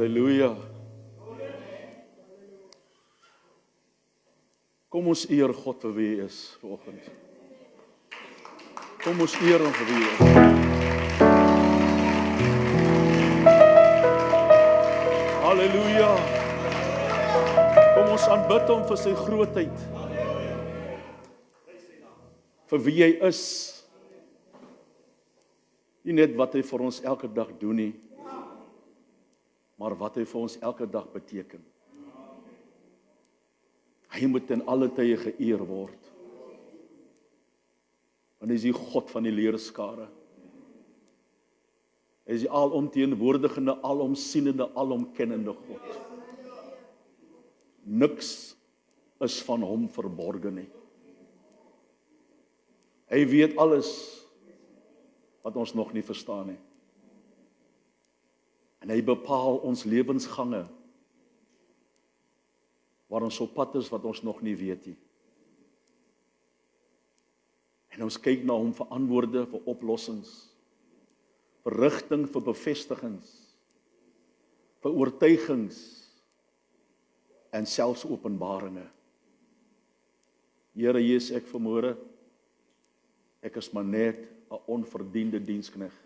Halleluja. Kom ons eer God vir wie hy is vanoggend. Kom ons eer hom vir wie hy is. Halleluja. Kom ons aanbid hom vir sy grootheid. Vir wie hy is. Nie net wat hy vir ons elke dag doen nie, maar wat hy vir ons elke dag beteken. Hy moet in alle tye geëer word. Want hy is die God van die leerskare. Hy is die alomteenwoordigende, alomsienende, alomkennende God. Niks is van hom verborgen nie. Hy weet alles wat ons nog nie verstaan nie. En hy bepaal ons lewensgange, waar ons op pad is wat ons nog nie weet nie. En ons kyk na hom vir antwoorde, vir oplossings, vir rigting, vir bevestigings, vir oortuigings, en selfs openbaringe. Here, hier is ek vanmôre, ek is maar net 'n onverdiende diensknegt,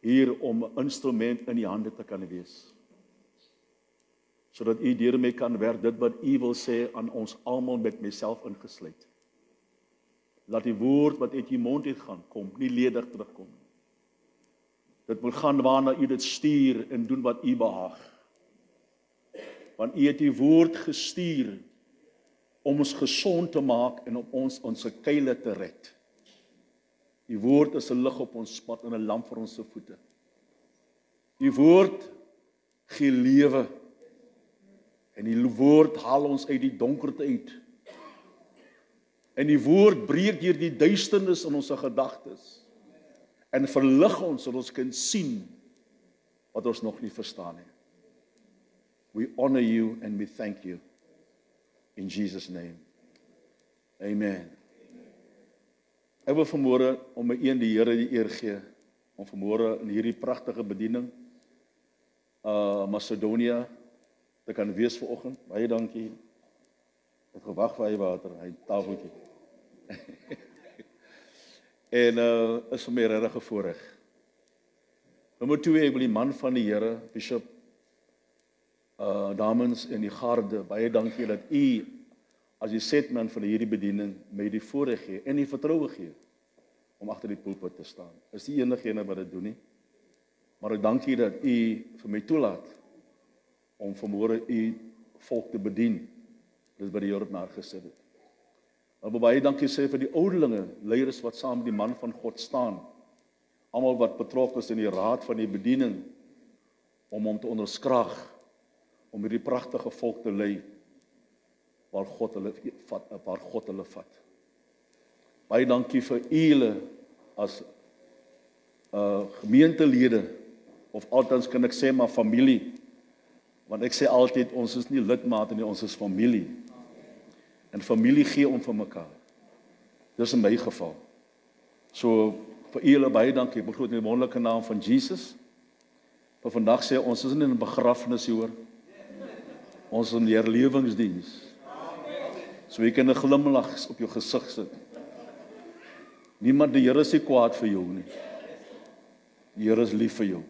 hier om 'n instrument in die hande te kan wees, sodat u deur my kan werk, dit wat u wil sê aan ons almal met myself ingesluit. Laat die woord wat uit u mond uitgaan, kom, nie ledig terugkom. Dit moet gaan waarna u dit stuur en doen wat u behaag. Want u het die woord gestuur om ons gesond te maak en om ons keile te red. Die woord is 'n lig op ons pad en 'n lamp vir ons voete. Die woord gee lewe. En die woord haal ons uit die donkerte uit. En die woord breek deur die duisternis in ons gedagtes. En verlig ons sodat ons kan sien wat ons nog nie verstaan nie. We honor you and we thank you. In Jesus' name. Amen. Ek wil vanmôre om my een die Here die eer gee, om vanmôre in hierdie pragtige bediening, Macedonia, te kan wees vanoggend. Baie dankie. Ek het gewag vir hy water, hy tafeltjie. En is vir my regtig 'n voorreg. Nommer 2, ek wil die man van die Here, Bishop, dames en die garde, baie dankie dat u, as die setman van hierdie bediening, my die voorreg gee en die vertroue gee om agter die pulpit te staan. Is die enigene wat dit doen nie. Maar ek dank u dat u vir my toelaat om vanmôre u volk te bedien. Dis by die Here op my hart gesit het. Maar baie dankie sê vir die ouderlinge, leiers wat saam met die man van God staan. Almal wat betrokke is in die raad van die bediening om hom te onderskraag, om hierdie pragtige volk te lei waar God hulle vat. Baie dankie vir julle as gemeentelede, of althans kan ek sê maar familie, want ek sê altyd ons is nie lidmate nie, ons is familie. En familie gee om vir mekaar. Dis in my geval. So vir julle baie dankie, ek begroet in die wonderlike naam van Jesus. Vir vandag sê ons is nie in 'n begrafnis hier hoor. Ons is in die herlewingsdiens. So jy kan 'n glimlag op jou gesig sit. Niemand, die Here is nie kwaad vir jou nie. Die Here is lief vir jou.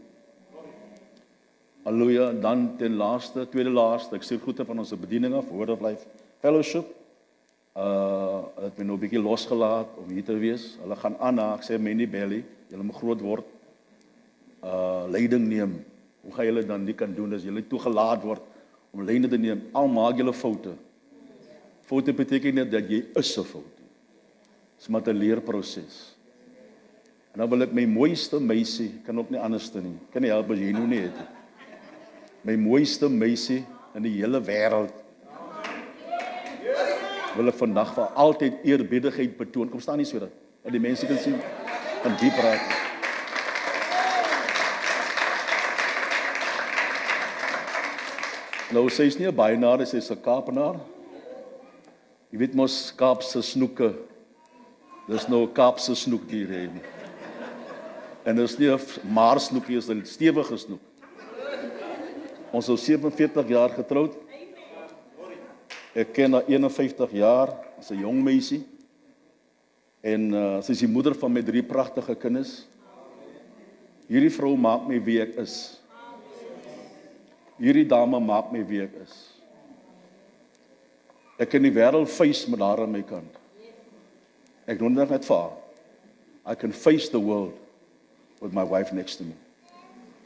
Halleluja, dan ten laaste, tweede laaste, ek sê groete van ons bediening af, Word of Life Fellowship. Het my nou 'n bietjie losgelaat om hier te wees. Hulle gaan aan, ek sê my nie belly, julle moet groot word. Leiding neem. Hoe gaan julle dan nie kan doen as julle toegelaat word om leiding te neem? Al maak julle foute. Foute beteken net dat jy is 'n fout. Dis maar 'n leerproses. En nou wil ek my mooiste meisie, kan ook nie anders te nie. Kan nie help as jy nou nie het nie. My mooiste meisie in die hele wêreld. Wil ek vandag vir altyd eerbiedigheid betoon. Kom staan nie so dat die mense kan sien en diep raak. Nou sy is nie 'n bynaar, sy is 'n Kaapenaar. Jy weet mos Kaapse snoeke. Dis nou 'n Kaapse snoek hier hê. En dis nie 'n maar snoekie, is 'n stewige snoek. Ons is 47 jaar getroud. Ek ken haar 51 jaar, as 'n jong meisie. En sy is die moeder van my 3 pragtige kinders. Hierdie vrou maak my wie ek is. Hierdie dame maak my wie ek is. Ek kan die wêreld face met haar aan my kant. Ek doen dit net vir haar. I can face the world with my wife next to me.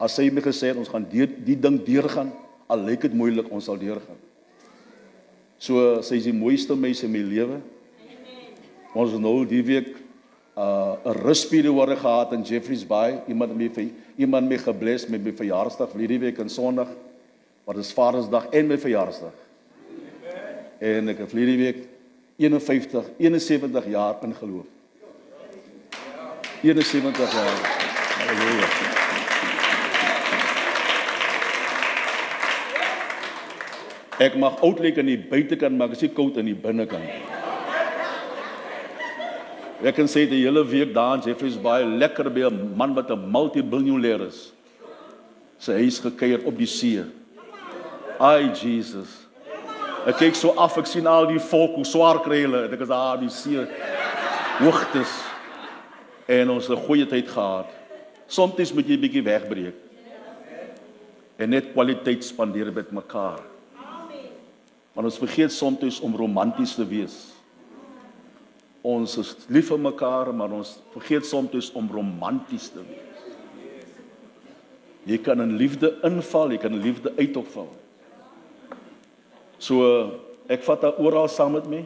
As sy my gesê het, ons gaan die ding deurgaan, al lyk dit moeilik, ons sal deurgaan. So, sy is die mooiste meisie in my lewe. Ons het nou die week 'n rusperiode gehad in Jeffreys Bay. Iemand my gebless met my verjaarsdag, hierdie week en Sondag, wat is Vadersdag en my verjaarsdag. En ek het hierdie week 71 jaar in geloof. 71 jaar. Halleluja. Ek mag oud lyk aan die buitekant, maar ek is nie koud aan die binnekant. Ek kan sê die hele week daar in Jeffreys Bay, lekker by 'n man wat 'n multi-biljoenêr is. Sy huis gekuier op die see. Ai Jesus. Ek kyk so af, ek sien al die volk, hoe swaar kry hulle, en ek is daar die see, hoogtes, en ons het 'n goeie tyd gehad. Soms moet jy 'n bietjie wegbreek, en net kwaliteit spandeer met mekaar. Want ons vergeet soms om romanties te wees. Ons is lief vir mekaar, maar ons vergeet soms om romanties te wees. Jy kan in liefde inval, jy kan in liefde uitopval. So, ek vat haar oral saam met my.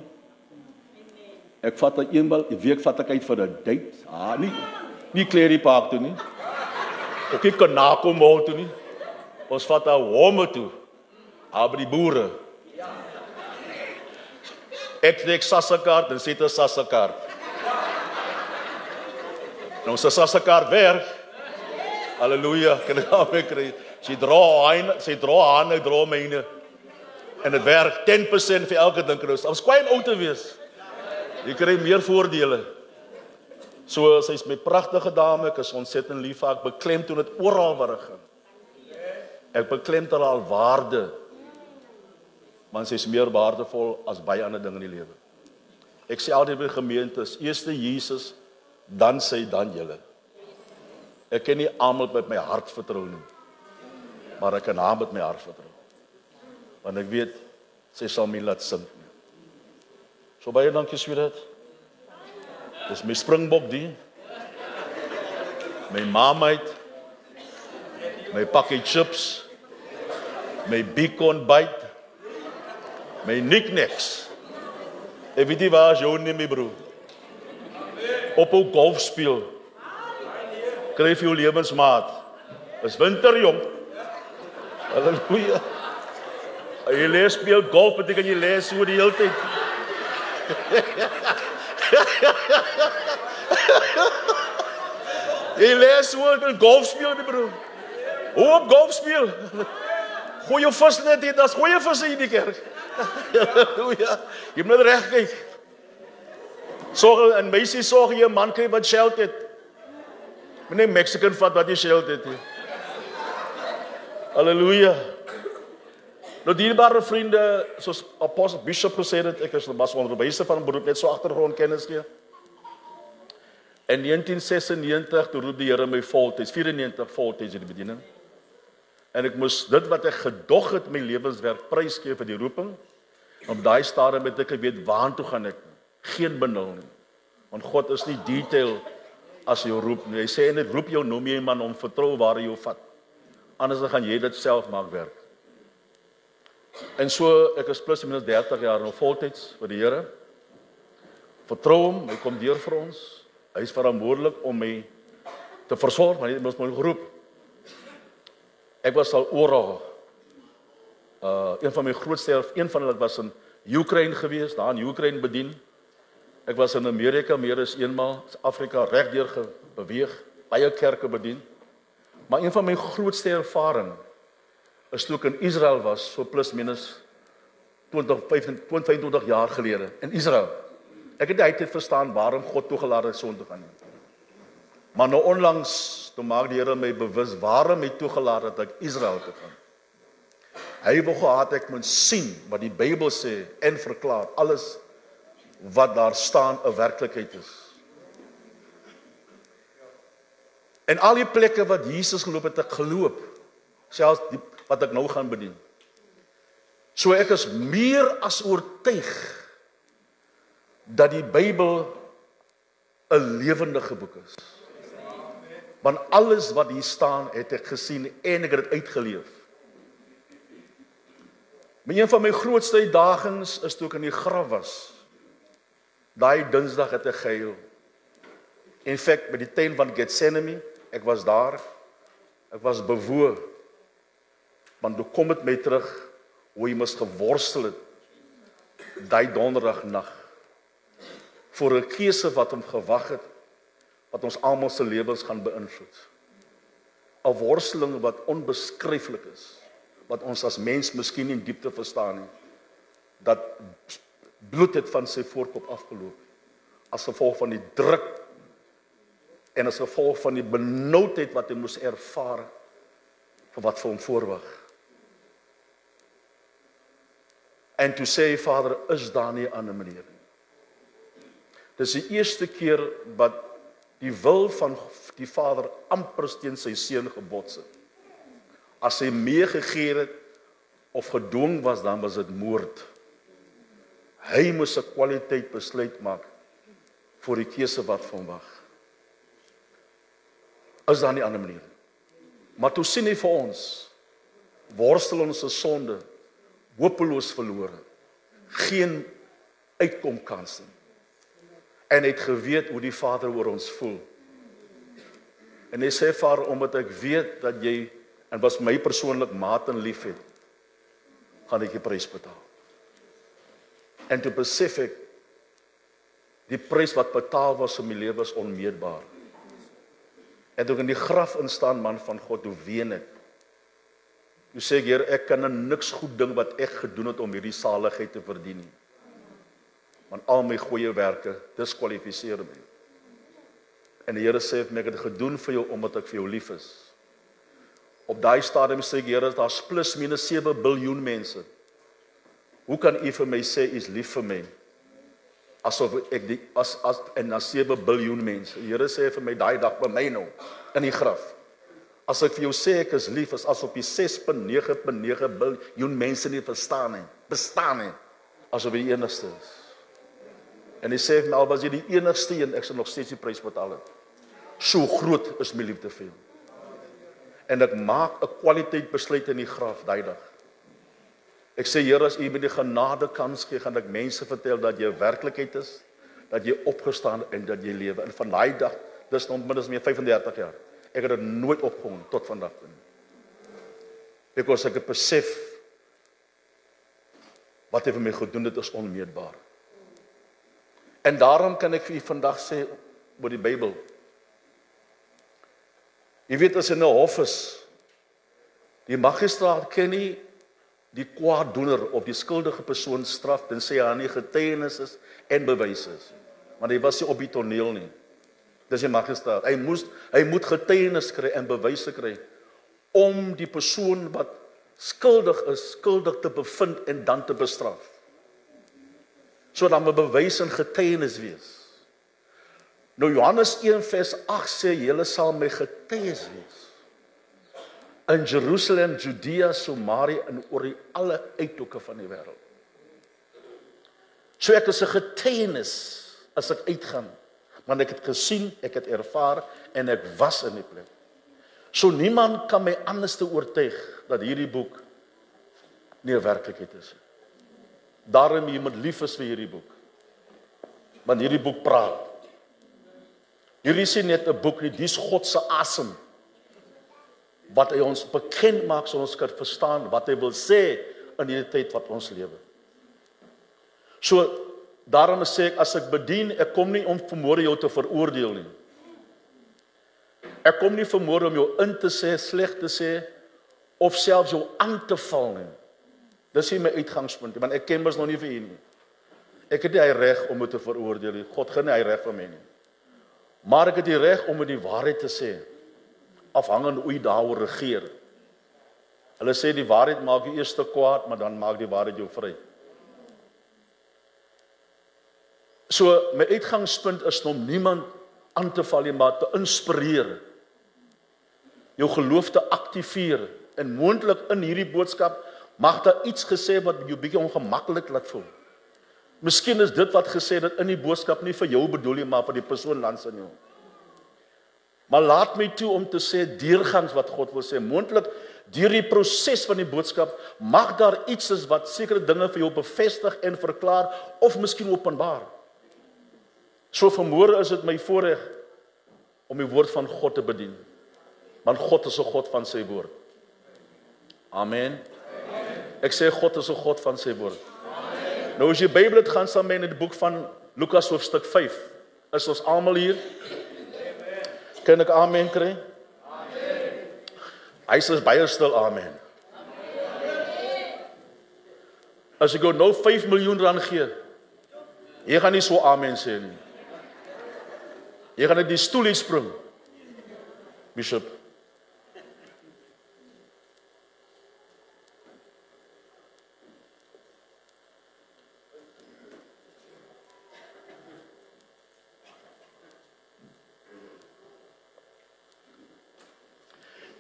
Ek vat haar eenmal 'n week vat ek uit vir 'n date. Nie Clary Park toe nie. Ook nie Kanako Mall toe nie. Ons vat haar Home toe. By die boere. Ek trek Sassakaart en sit 'n Sassakaart. Nou sy Sassakaart werk. Halleluja, kan ek daarmee kry. Sy dra aan, ek dra myne. En dit werk 10% vir elke ding. Ons kwai om oud te wees. Jy kry meer voordele. So, sy is my pragtige dame, ek is ontsettend lief vir haar. Ek beklemtoon dit oral waar ek gaan. Ek beklemtoon haar waarde. Want sy is meer waardevol as baie ander dinge in die lewe. Ek sê altyd by gemeentes, eerste Jesus, dan sy, dan julle. Ek kan nie almal met my hart vertrou nie, maar ek kan haar met my hart vertrou. Want ek weet, sy sal my laat sink. So baie dankie, sweetheart. Dis my springbok die, my Marmite, my pakkie chips, my bacon bite, my knickknacks. Ek weet nie waar is jou nie, my broer. Op ou golf speel. Kry vir jou lewensmaat. Is winter, jong. Halleluja. Jy lees speel golf, beteken jy lees so die hele tyd. Jy lees so in golf speel, my broer. Hoe op golf speel? Gooi jou vis net hier, daar's goeie visse in die kerk. Halleluja. Jy moet net reg kyk. Sorg 'n meisie sorg jy 'n man kry wat sheld het. Meneer Mexican vat wat jy sheld het. Halleluja. Nou dierbare vriende, soos Apostel Bishop gesê het, ek is was onderwyser van beroep, net so agtergrondkennis gee. In 1996 toe roep die Here my voltyds, 94 voltyds in die bediening. En ek moes dit wat ek gedog het my lewenswerk prysgee vir die roeping. Op daai stadium het ek geweet waartoe gaan ek. Geen benul nie. Want God is nie detail as jy roep nie. Hy sê net roep jou noem jy man om vertrou waar jy jou vat. Anders dan gaan jy dit self maak werk. En so ek is plus minus 30 jaar nou voltyds vir die Here. Vertrou hom, hy kom deur vir ons. Hy is verantwoordelik om my te versorg, want hy het my geroep. Ek was al oral. Een van my grootste, een van hulle was in Oekraïne gewees, daar in Oekraïne bedien. Ek was in Amerika meer as eenmaal, Afrika regdeur beweeg, baie kerke bedien. Maar een van my grootste ervaring is toe ek in Israel was, so plus minus 25 jaar gelede, in Israel. Ek het die tyd verstaan waarom God toegelaat het son te gaan. Maar nou onlangs, toe maak die Here my bewus waarom hy toegelaat het dat ek Israel te gaan. Hy wou gehad ek moet sien wat die Bybel sê en verklaar alles wat daar staan 'n werklikheid is. En al die plekke wat Jesus geloop het, ek geloop, selfs die, wat ek nou gaan bedien. So ek is meer as oortuig dat die Bybel 'n lewendige boek is. Want alles wat hier staan, het ek gesien en ek het dit uitgeleef. Maar een van my grootste uitdagings is toe ek in die graf was. Daai Dinsdag het ek gehuil. In feite, by die tuin van Getsemane, ek was daar, ek was bewoe, want toe kom dit my terug, hoe jy mis geworstel het, daai donderdagnacht, voor 'n keuse wat hom gewag het, wat ons almal se lewens gaan beïnvloed. 'n Worsteling wat onbeskryflik is, wat ons as mens miskien nie in diepte verstaan nie, dat bloed het van sy voorkop afgeloop, as gevolg van die druk, en as gevolg van die benoudheid wat hy moes ervaar, vir wat vir hom voorwag. En toe sê hy, Vader, is daar nie 'n ander manier nie. Dis die eerste keer wat die wil van die Vader amper teen sy seun gebots het. As hy meegegee het of gedwing was, dan was dit moord. Hy moes 'n kwaliteit besluit maak vir die keuse wat vir hom wag. Is daar nie 'n ander manier nie. Maar toe sien hy vir ons, worstel ons se sonde, hopeloos verlore, geen uitkomkans nie. En hy het geweet hoe die Vader oor ons voel. En hy sê, Vader, omdat ek weet dat jy, en was my persoonlik maat en lief het, gaan ek die prys betaal. En toe besef ek, die prys wat betaal was om my lewe is onmeetbaar. En toe ek in die graf instaan, man van God, hoe ween ek. Toe sê ek, Heer, ek kan niks goed ding wat ek gedoen het om hierdie saligheid te verdien nie. Want al my goeie werke diskwalifiseer my. En die Here sê vir my, ek het gedoen vir jou omdat ek vir jou lief is. Op daai stadium sê ek, Here, daar's plus minus 7 biljoen mense. Hoe kan u vir my sê u is lief vir my? Asof ek die en na 7 biljoen mense. Die Here sê vir my daai dag by my nou in die graf. As ek vir jou sê ek is lief, is asof die 6.9 biljoen mense nie verstaan nie. Bestaan nie. Asof jy die enigste is. En hy sê vir my, al was jy die enigste een, ek sal nog steeds die prys betaal het. So groot is my liefde vir jou. En ek maak 'n kwaliteit besluit in die graf daai dag. Ek sê, Here, as u my die genade kans gee, gaan ek mense vertel dat jy 'n werklikheid is, dat jy opgestaan en dat jy lewe. En van daai dag, dis nog minstens meer 35 jaar. Ek het dit nooit opgehou tot vandag toe. Because ek het besef wat hy vir my gedoen het is onmeetbaar. En daarom kan ek vir u vandag sê oor die Bybel. Jy weet, as in 'n hof is, die magistraat ken nie die kwaaddoener of die skuldige persoon straf tensy hy nie getuienis is en bewys is. Want hy was nie op die toneel nie. Dis die magistraat. Hy moet getuienis kry en bewyse kry om die persoon wat skuldig is, skuldig te bevind en dan te bestraf. So dan moet bewys en getuienis wees. Nou Johannes 1 vers 8 sê, julle sal my getuies wees. In Jerusalem, Judea, Samaria en oor alle uithoeke van die wêreld. So ek is 'n getuienis as ek uitgaan, want ek het gesien, ek het ervaar en ek was in die plek. So niemand kan my anders te oortuig dat hierdie boek nie 'n werklikheid is. Daarom jy moet lief is vir hierdie boek. Want hierdie boek praat. Hierdie sien net 'n boek nie, dis God se asem. Wat hy ons bekend maak so ons kan verstaan wat hy wil sê in die tyd wat ons lewe. So daarom sê ek, as ek bedien, ek kom nie om vanmôre jou te veroordeel nie. Ek kom nie vanmôre om jou in te sê, sleg te sê of selfs jou aan te val nie. Dis nie my uitgangspunt, want ek ken mos nog nie vir u nie. Ek het nie hy reg om jou te veroordeel nie. God gee nie hy reg van my nie. Maar ek het die reg om met die waarheid te sê. Afhangende hoe jy daaroor regeer. Hulle sê die waarheid maak jou eers te kwaad, maar dan maak die waarheid jou vry. So my uitgangspunt is om niemand aan te val nie, maar te inspireer. Jou geloof te aktiveer en moontlik in hierdie boodskap mag daar iets gesê wat jou bietjie ongemaklik laat voel. Miskien is dit wat gesê dat in die boodskap nie vir jou bedoel nie, maar vir die persoon langs in jou. Maar laat my toe om te sê deurgangs wat God wil sê, moontlik deur die proses van die boodskap mag daar iets is wat sekere dinge vir jou bevestig en verklaar of miskien openbaar. So vanmôre is dit my voorreg om die woord van God te bedien. Want God is 'n God van sy woord. Amen. Ek sê God is 'n God van sy woord. Amen. Nou as jy Bybel het, gaan saam met my in die boek van Lukas hoofstuk 5. Is ons almal hier? Amen. Kan ek amen kry? Amen. Hy sê baie stil amen. Amen. As ek jou nou 5 miljoen rand gee, jy gaan nie so amen sê nie. Jy gaan uit die stoel hier spring. Bishop.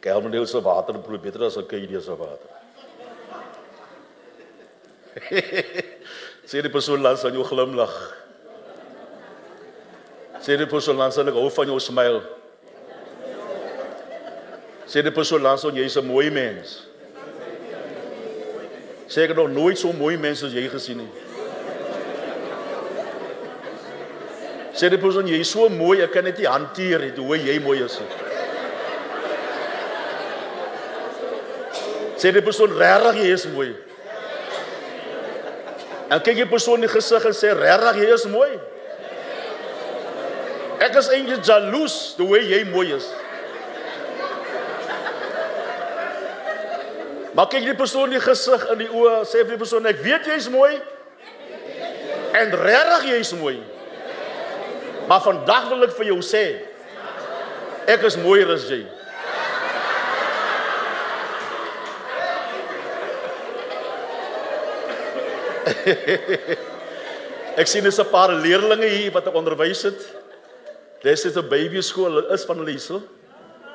Kelmendeel se water probeer beter as 'n KD se water. Sê die persoon langs aan jou glimlag. Sê die persoon langs aan, ek hou van jou smile. Sê die persoon langs aan, jy is 'n mooi mens. Sê ek het nog nooit so mooi mens as jy gesien nie. Sê die persoon, jy is so mooi, ek kan dit nie hanteer nie, hoe jy mooi is. Sê die persoon, regtig jy is mooi. En kyk die persoon in die gesig en sê, regtig jy is mooi. Ek is eintlik jaloes hoe jy mooi is. Maar kyk die persoon in die gesig in die oë, sê vir die persoon, ek weet jy is mooi. En regtig jy is mooi. Maar vandag wil ek vir jou sê, ek is mooier as jy. Ek sien dis 'n paar leerlinge hier wat ek onderwys het. Dis 'n baby skool, hulle is van hulle hierso.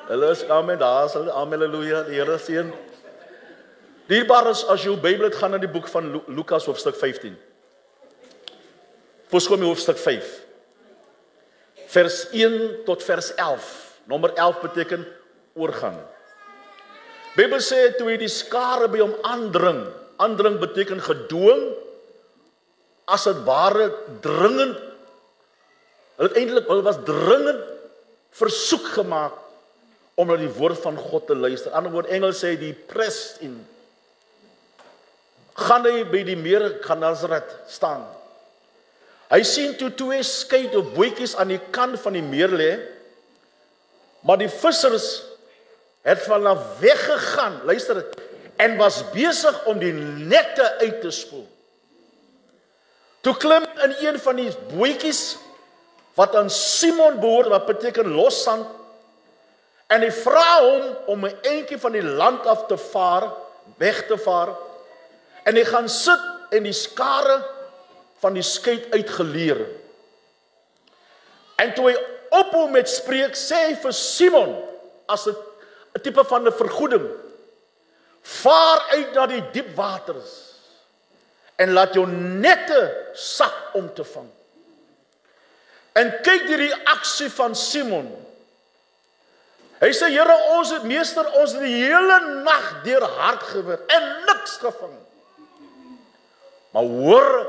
Hulle is amen, daar is hulle, amen, halleluja, die Here seën. Dierbaar is as jy Bybel het, gaan na die boek van Lukas hoofstuk 15. Voorskom hoofstuk 5. Vers 1 tot vers 11. Nommer 11 beteken oorgaan. Bybel sê toe hy die skare by hom aandring. Aandring beteken gedwing, as dit ware dringend. Hulle was dringend versoek gemaak om na die woord van God te luister. Ander woord Engels sê die pressed in. Gaan hy by die meer Genasaret staan. Hy sien toe twee skei of bootjies aan die kant van die meer lê, maar die vissers het van af weggegaan. Luister, en was besig om die nette uit te spoel. Toe klim in een van die bootjies wat aan Simon behoort, wat beteken lossand, en hy vra hom om 'n eentjie van die land af te vaar, weg te vaar, en hy gaan sit en die skare van die skei uitgeleer. En toe hy ophou met spreek, sê hy vir Simon, as 'n tipe van 'n vergoeding, vaar uit na die diep waters en laat jou nette sak om te vang. En kyk die reaksie van Simon. Hy sê, Here, ons het die hele nag deur hard gewerk en niks gevang. Maar hoor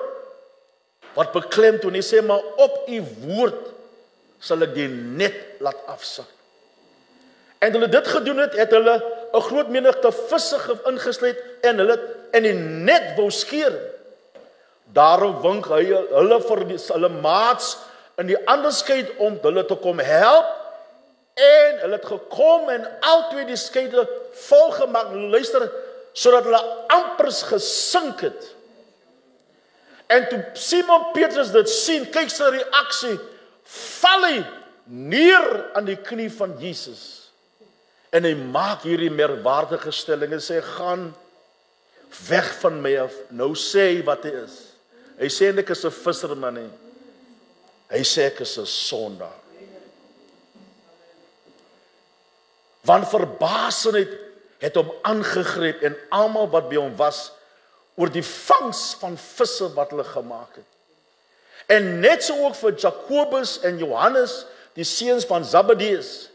wat beklemtoon, hy sê, maar op u woord sal ek die net laat afsak. En hulle dit gedoen het hulle 'n groot menigte visse ingesluit en die net wou skeer. Daarop wink hy hulle vir hulle maats in die ander skei om hulle te kom help. En hulle het gekom en albei die skeide volgemaak. Luister, sodat hulle ampers gesink het. En toe Simon Petrus dit sien, kyk sy reaksie, val hy neer aan die knie van Jesus. En hy maak hierdie merkwaardige stelling en sê, gaan weg van my af. Nou sê hy wat hy is. Hy sê ek is 'n visserman nie. Hy sê ek is 'n sondaar. Want verbasendheid het hom aangegreep en almal wat by hom was oor die vangs van visse wat hulle gemaak het. En net so ook vir Jakobus en Johannes, die seuns van Zebedeus,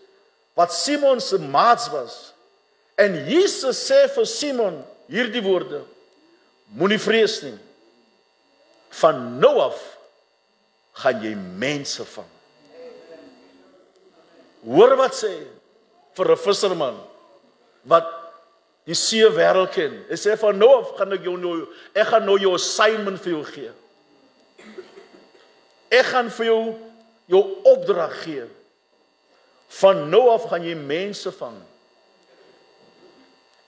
wat Simon se maats was. En Jesus sê vir Simon hierdie woorde: moenie vrees nie. Van nou af gaan jy mense vang. Hoor wat sê vir 'n visserman wat die see wêreld ken. Hy sê van nou af gaan ek gaan nou jou assignment vir jou gee. Ek gaan vir jou opdrag gee. Van nou af gaan jy mense vang.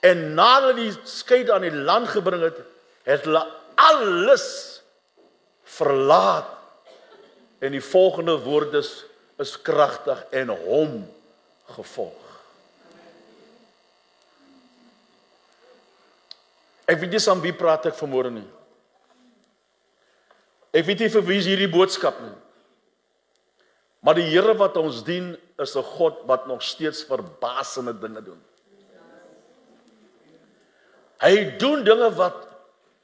En nadat die skei aan die land gebring het, het hulle alles verlaat. En die volgende woord is kragtig: en hom gevolg. Ek weet nie aan wie praat ek vanmôre nie. Ek weet nie vir wie is hierdie boodskap nie. Maar die Here wat ons dien is 'n God wat nog steeds verbasende dinge doen. Hy doen dinge wat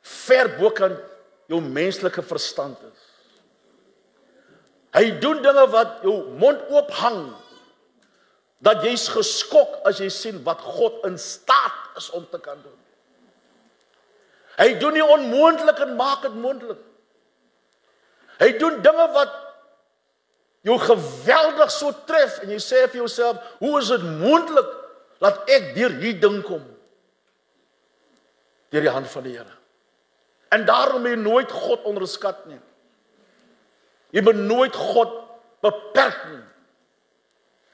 ver bokant jou menslike verstand is. Hy doen dinge wat jou mond oop hang, dat jy's geskok as jy sien wat God in staat is om te kan doen. Hy doen die onmoontlik en maak dit moontlik. Hy doen dinge wat jou geweldig so tref en jy sê vir jouself, hoe is dit moontlik dat ek deur hierdie ding kom? Deur die hand van die Here. En daarom moet jy nooit God onderskat nie. Jy moet nooit God beperk nie.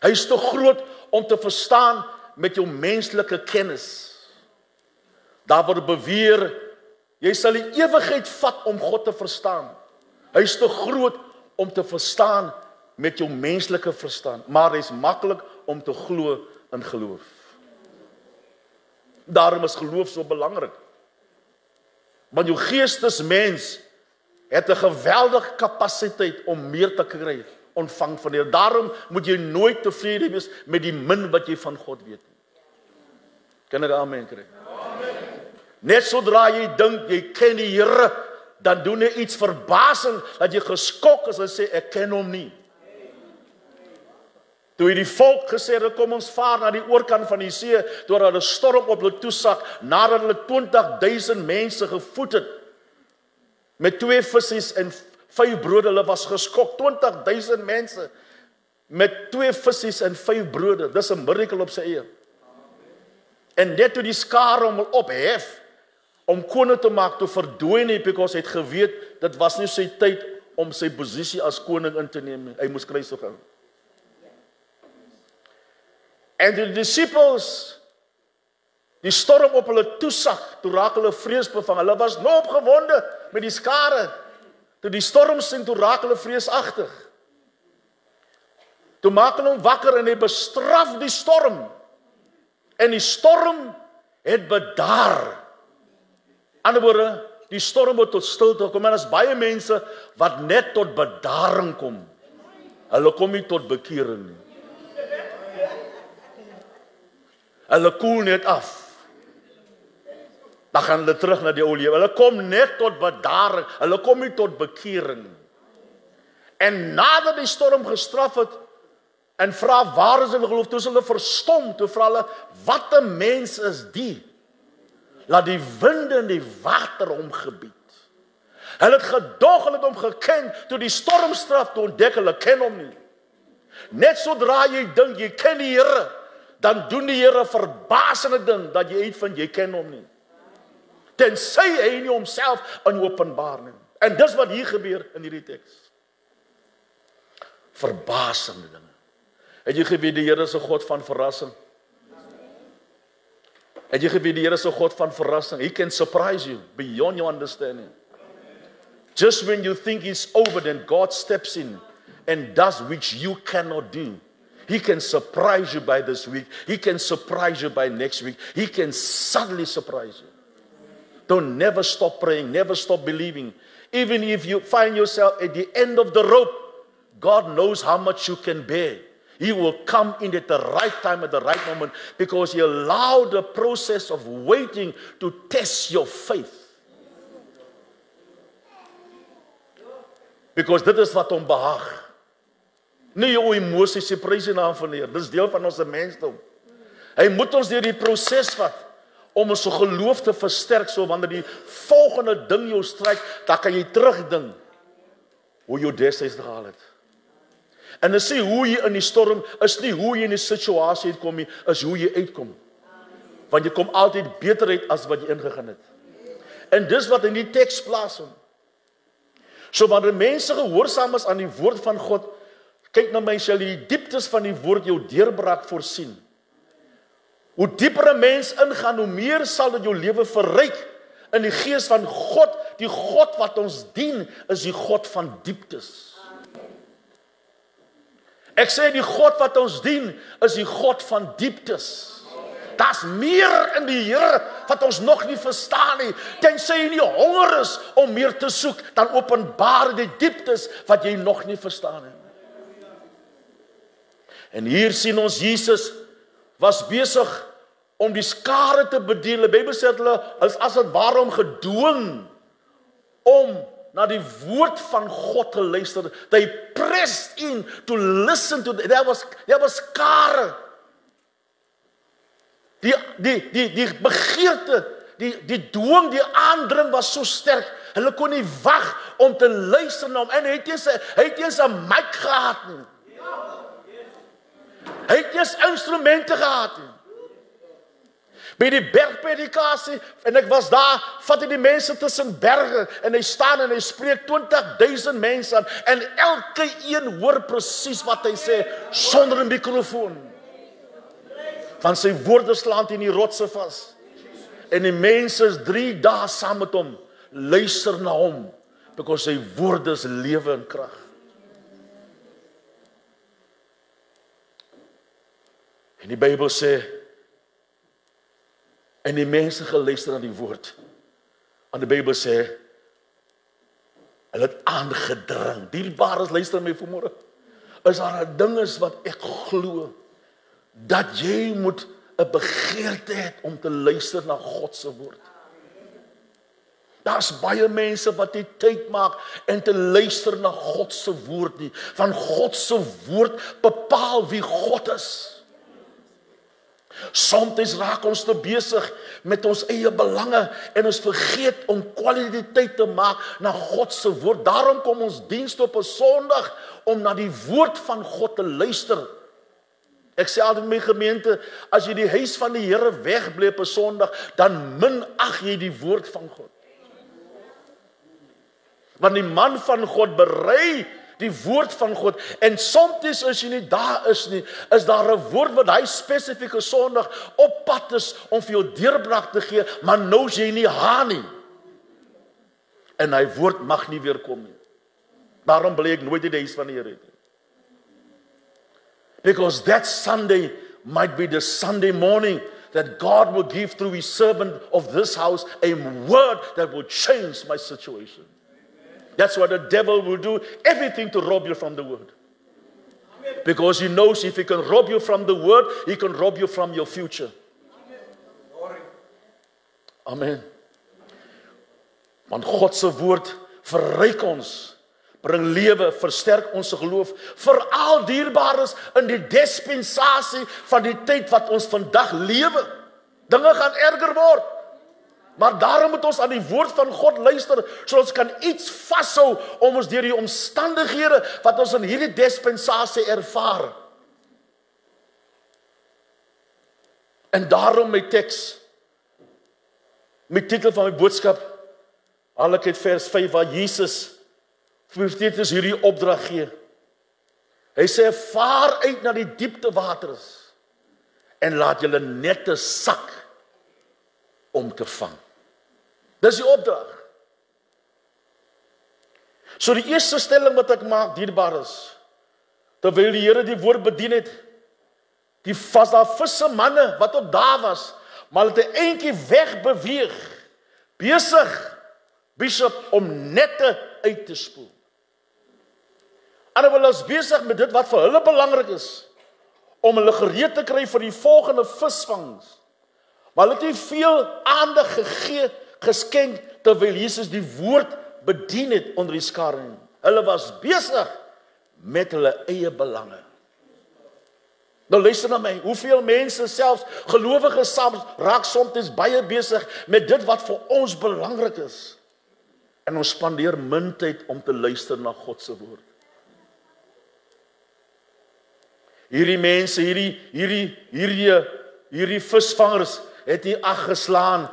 Hy is te groot om te verstaan met jou menslike kennis. Daar word beweer, jy sal die ewigheid vat om God te verstaan. Hy is te groot om te verstaan met jou menslike verstand, maar hy is maklik om te glo in geloof. Daarom is geloof so belangrik. Want jou geestesmens het 'n geweldige kapasiteit om meer te kry, ontvang van die Here. Daarom moet jy nooit tevrede wees met die min wat jy van God weet. Kan ek amen kry? Amen. Net sodra jy dink jy ken die Here, dan doen jy iets verbasend dat jy geskok is en sê ek ken hom nie. Toe het die volk gesê, kom ons vaar na die oorkant van die see, toe daar 'n storm op hulle toesak, nadat hulle 20.000 mense gevoed het, met 2 visse en 5 brode, hulle was geskok, 20.000 mense, met 2 visse en 5 brode, dis 'n miracle op sy eie. En net toe die skare hom ophef, om koning te maak, toe verdwyn hy, because hy het geweet, dit was nie sy tyd om sy posisie as koning in te neem, hy moes kruisig gaan. En die disciples, die storm op hulle toesak, toe raak hulle vreesbevang, hulle was nou opgewonde met die skare, toe die storm sien, toe raak hulle vreesagtig. Toe maak hulle hom wakker en hy bestraf die storm, en die storm het bedaar. Ander woorde, die storm het tot stilte gekom, en as baie mense wat net tot bedaring kom, hulle kom nie tot bekering nie. Hulle koel net af. Dan gaan hulle terug na die ou lewe. Hulle kom net tot bedaring. Hulle kom nie tot bekering. En nadat die storm gestraf het en vra waar is hulle geloof, toe is hulle verstom, toe vra hulle, wat 'n mens is die? Laat die winde en die water hom gebied. Hulle het gedog, hulle het hom geken, toe die storm straf, toe ontdek hulle ken hom nie. Net sodra jy dink jy ken die Here, dan doen die Here verbasende ding, dat jy uitvind, jy ken hom nie. Tensy hy nie homself aan jou openbaar nie. En dis wat hier gebeur in hierdie teks. Verbasende dinge. Het jy geweet die Here is 'n God van verrassing? Het jy geweet die Here is 'n God van verrassing? He can surprise you beyond your understanding. Just when you think it's over, then God steps in and does which you cannot do. He can surprise you by this week. He can surprise you by next week. He can suddenly surprise you. Don't never stop praying, never stop believing. Even if you find yourself at the end of the rope, God knows how much you can bear. He will come in at the right time, at the right moment, because He allowed the process of waiting to test your faith. Because dit is wat hom behaag. Nie jou emosies, die prys en naam van die Heer. Dis deel van ons mensdom. Hy moet ons deur die proses vat om ons geloof te versterk, so wanneer die volgende ding jou stryk, dan kan jy terugdink hoe jy destyds gehaal het. En dis nie hoe jy in die storm, is nie hoe jy in die situasie uitkom nie, is hoe jy uitkom. Want jy kom altyd beter uit as wat jy ingegaan het. En dis wat in die teks plaasvind. So wanneer mense gehoorsaam is aan die woord van God, kyk na my, sal die dieptes van die woord jou deurbraak voorsien. Hoe dieper 'n mens ingaan, hoe meer sal dit jou lewe verryk in die gees van God. Die God wat ons dien, is die God van dieptes. Ek sê die God wat ons dien, is die God van dieptes. Daar's meer in die Here wat ons nog nie verstaan nie. Tensy jy nie honger is om meer te soek, dan openbaar die dieptes wat jy nog nie verstaan het. En hier sien ons Jesus was besig om die skare te bedien. Die Bybel sê hulle is as dit ware om gedwing om na die woord van God te luister. They pressed in to listen to. There was skare. Die begeerte, die dwing, die aandring was so sterk. Hulle kon nie wag om te luister na hom. En hy het eens 'n mic gehad nie. Hy het eens instrumente gehad nie. By die bergpredikasie, en ek was daar, vat hy die mense tussen berge, en hy staan en hy spreek 20,000 mense aan, en elke een hoor presies wat hy sê, sonder 'n mikrofoon. Want sy woorde slaan teen die rotse vas. En die mense is 3 dae saam met hom, luister na hom, because sy woorde is lewe en krag. En die Bybel sê, en die mense geluister na die woord. En die Bybel sê, hulle het aangedring. Dierbares, luister my vanmôre. Is daar 'n ding is wat ek glo, dat jy moet 'n begeerte hê om te luister na God se woord. Daar's baie mense wat nie tyd maak en te luister na God se woord nie. Want God se woord bepaal wie God is. Soms raak ons te besig met ons eie belange en ons vergeet om kwaliteit te maak na God se woord. Daarom kom ons diens op 'n Sondag om na die woord van God te luister. Ek sê altyd in my gemeente, as jy die huis van die Here wegbly op 'n Sondag, dan minag jy die woord van God. Want die man van God berei die woord van God, en soms as jy nie daar is nie, is daar 'n woord wat hy spesifieke Sondag op pad is om vir jou deurbraak te gee, maar nou is jy nie haar nie. En hy woord mag nie weer kom nie. Daarom bly ek nooit in die huis van die Here nie. Because that Sunday might be the Sunday morning that God will give through His servant of this house a word that will change my situation. That's what the devil will do, everything to rob you from the word. Because he knows if he can rob you from the word, he can rob you from your future. Amen. Want God se woord verryk ons, bring lewe, versterk ons geloof, veral dierbares in die dispensasie van die tyd wat ons vandag lewe. Dinge gaan erger word. Maar daarom moet ons aan die woord van God luister, sodat ons kan iets vashou om ons deur die omstandighede wat ons in hierdie dispensasie ervaar. En daarom my teks, my titel van my boodskap, Haleluja uit vers 5, waar Jesus vir Petrus hierdie opdrag gee. Hy sê, vaar uit na die diepte waters en laat julle nette sak om te vang. Dis die opdrag. So die eerste stelling wat ek maak, dierbares, terwyl die Here die woord bedien het, was daar visse manne wat op daar was, maar hulle het 'n eentjie wegbeweeg, besig, Bishop, om nette uit te spoel. Hulle is besig met dit wat vir hulle belangrik is, om hulle gereed te kry vir die volgende visvangs. Maar hulle het nie veel aandag geskenk, terwyl Jesus die woord bedien het onder die skare nie. Hulle was besig met hulle eie belange. Nou luister na my, hoeveel mense, selfs gelowiges raak soms baie besig met dit wat vir ons belangrik is. En ons spandeer min tyd om te luister na God se woord. Hierdie mense, hierdie visvangers het nie ag geslaan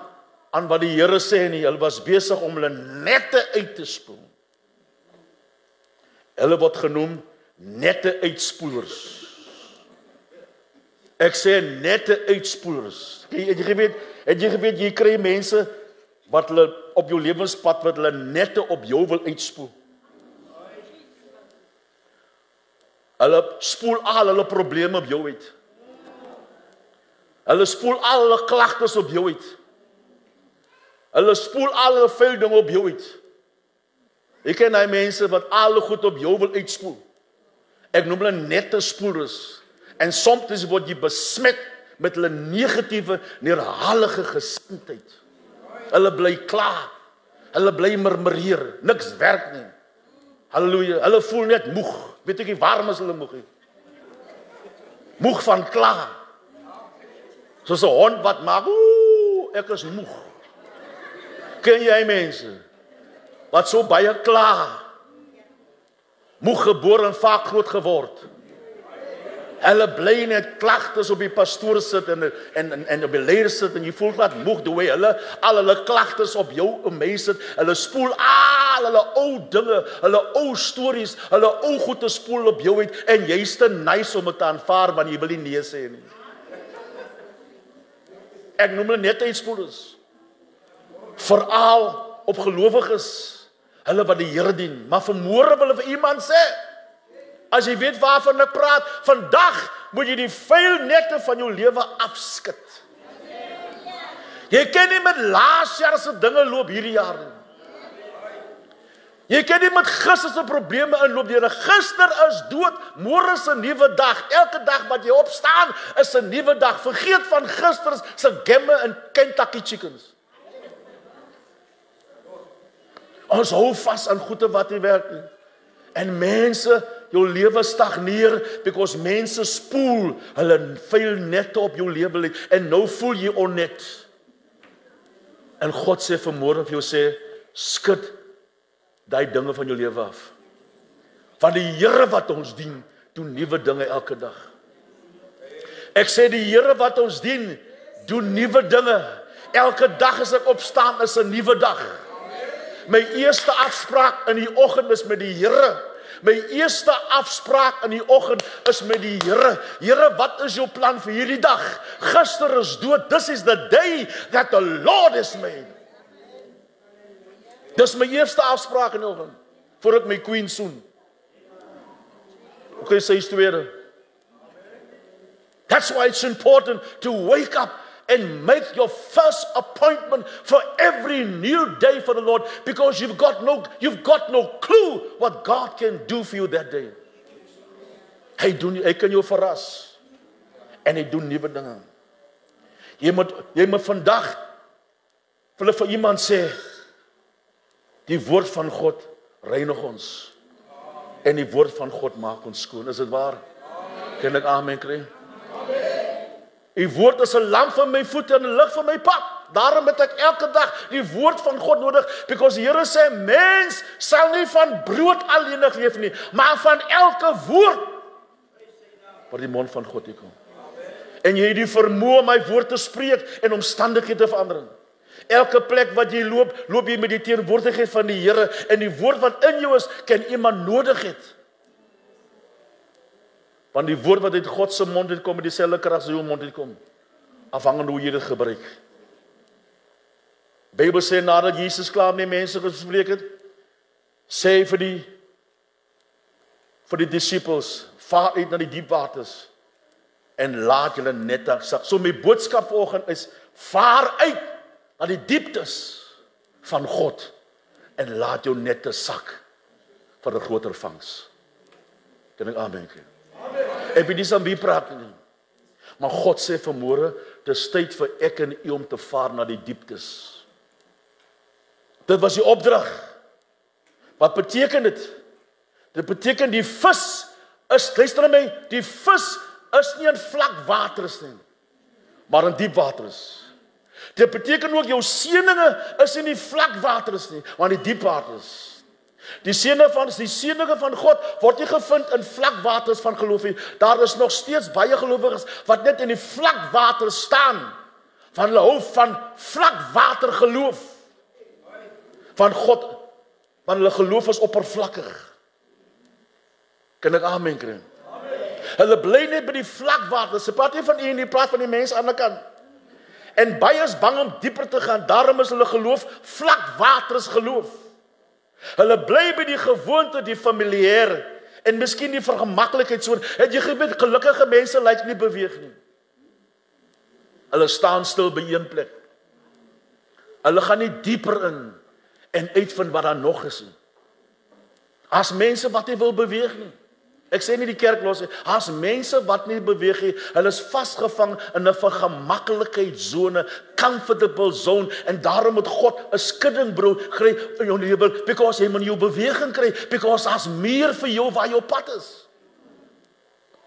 aan wat die Here sê nie. Hulle was besig om hulle nette uit te spoel. Hulle word genoem nette uitspoelers. Ek sê nette uitspoelers. Het jy geweet, jy kry mense wat hulle op jou lewenspad, wat hulle nette op jou wil uitspoel. Hulle spoel al hulle probleme op jou uit. Hulle spoel al hulle klagtes op jou uit. Hulle spoel al hulle vuil dinge op jou uit. Ek ken daai mense wat al goed op jou wil uitspoel. Ek noem hulle nette spoelers. En soms word jy besmet met hulle negatiewe, neerhalige gesindheid. Hulle bly kla. Hulle bly murmureer. Niks werk nie. Halleluja. Hulle voel net moeg. Weet ek nie waarom is hulle moeg nie. Moeg van kla. Soos 'n hond wat maak, ek is moeg. Ken jy mense wat so baie kla? Moeg gebore en vaak groot geword. Hulle bly net klagtes op die pastoor sit en op die leier sit en jy voel wat moeg die way hulle al hulle klagtes op jou en my sit. Hulle spoel al hulle ou dinge, hulle ou stories, hulle ou goed te spoel op jou uit en jy's te nice om dit te aanvaar want jy wil nie nee sê nie. Ek noem hulle net uitspoelers. Veral op gelowiges, hulle wat die Here dien, maar vanmôre wil ek vir iemand sê, as jy weet waarvan ek praat, vandag moet jy die vuil nette van jou lewe afskud. Jy kan nie met laasjaar se dinge loop hierdie jaar nie. Jy kan nie met gister se probleme inloop. Gister is dood, môre is 'n nuwe dag. Elke dag wat jy opstaan is 'n nuwe dag. Vergeet van gister se gemme en Kentucky chickens. Ons hou vas aan goede wat nie werk nie. En mense, jou lewe stagneer because mense spoel hulle vuil nette op jou lewe uit en nou voel jy onnet. En God sê vanmôre vir jou sê, skud daai dinge van jou lewe af. Van die Here wat ons dien, doen nuwe dinge elke dag. Ek sê die Here wat ons dien, doen nuwe dinge. Elke dag as ek opstaan is 'n nuwe dag. My eerste afspraak in die oggend is met die Here. My eerste afspraak in die oggend is met die Here. Here, wat is jou plan vir hierdie dag? Gister is dood. This is the day that the Lord has made. Dis my eerste afspraak in die oggend, voor ek my queen soen. Okay, sy is tweede. That's why it's important to wake up and make your first appointment for every new day for the Lord, because you've got no clue what God can do for you that day. Hy kan jou verras en hy doen nuwe dinge. Jy moet vandag vir iemand sê, die woord van God reinig ons en die woord van God maak ons skoon. Is dit waar? Kan ek amen kry? Die woord is 'n lamp vir my voete en 'n lig vir my pad. Daarom het ek elke dag die woord van God nodig, because die Here sê, mens sal nie van brood alleen leef nie, maar van elke woord wat die mond van God kom. En jy het die vermoë om my woord te spreek en omstandighede te verander. Elke plek wat jy loop, loop jy met die teenwoordigheid van die Here, en die woord wat in jou is, kan iemand nodig het. Want die woord wat uit God se mond uitkom, met dieselfde krag as jou mond uitkom, afhangende hoe jy dit gebruik. Die Bybel sê, nadat Jesus klaar met mense gespreek het, sê vir die disippels, vaar uit na die diep waters en laat julle nette sak. So my boodskap vanoggend is, vaar uit na die dieptes van God en laat jou nette sak vir 'n groter vangs. Kan ek amen sê? Ek weet nie aan wie praat nie. Maar God sê vanmôre, dis tyd vir ek en u om te vaar na die dieptes. Dit was die opdrag. Wat beteken dit? Dit beteken die vis is, luister na my, die vis is nie in vlak waters nie, maar in diep waters. Dit beteken ook jou seëninge is nie in die vlak waters nie, maar in die diep waters. Die seëninge van God word nie gevind in vlak waters van geloof nie. Daar is nog steeds baie gelowiges wat net in die vlak water staan, van hulle hou van vlak water geloof van God, want hulle geloof is oppervlakkig. Kan ek amen kry? Hulle bly net by die vlak water. Sy praat nie van u nie, praat van die mense aan die ander kant. En baie is bang om dieper te gaan, daarom is hulle geloof vlak waters geloof. Hulle bly by die gewoonte, die familiêre, en miskien die vergemaklikheid so. Het jy geweet, gelukkige mense lyk nie beweeg nie. Hulle staan stil by een plek. Hulle gaan nie dieper in en uitvind wat daar nog is nie. As mense wat nie wil beweeg nie. Ek sê nie die kerk los nie. As mense wat nie beweeg nie, hulle is vasgevang in 'n vergemaklikheidszone, comfortable zone, en daarom moet God 'n skudding kry in jou lewe, because jy moet jou beweging kry, because as meer vir jou waar jou pad is.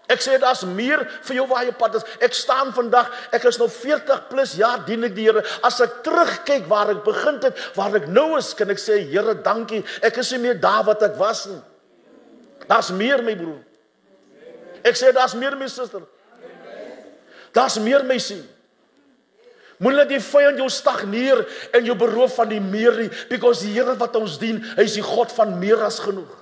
Ek sê daar's meer vir jou waar jy pad is. Ek staan vandag, ek is nou 40 plus jaar dien ek die Here. As ek terugkyk waar ek begin het, waar ek nou is, kan ek sê, Here, dankie. Ek is nie meer daar wat ek was nie. Daar's meer, my broer. Ek sê daar's meer, my suster. Daar's meer, my sien. Moenie die vyand jou stagneer en jou beroof van die meer nie, because die Here wat ons dien, hy is die God van meer as genoeg.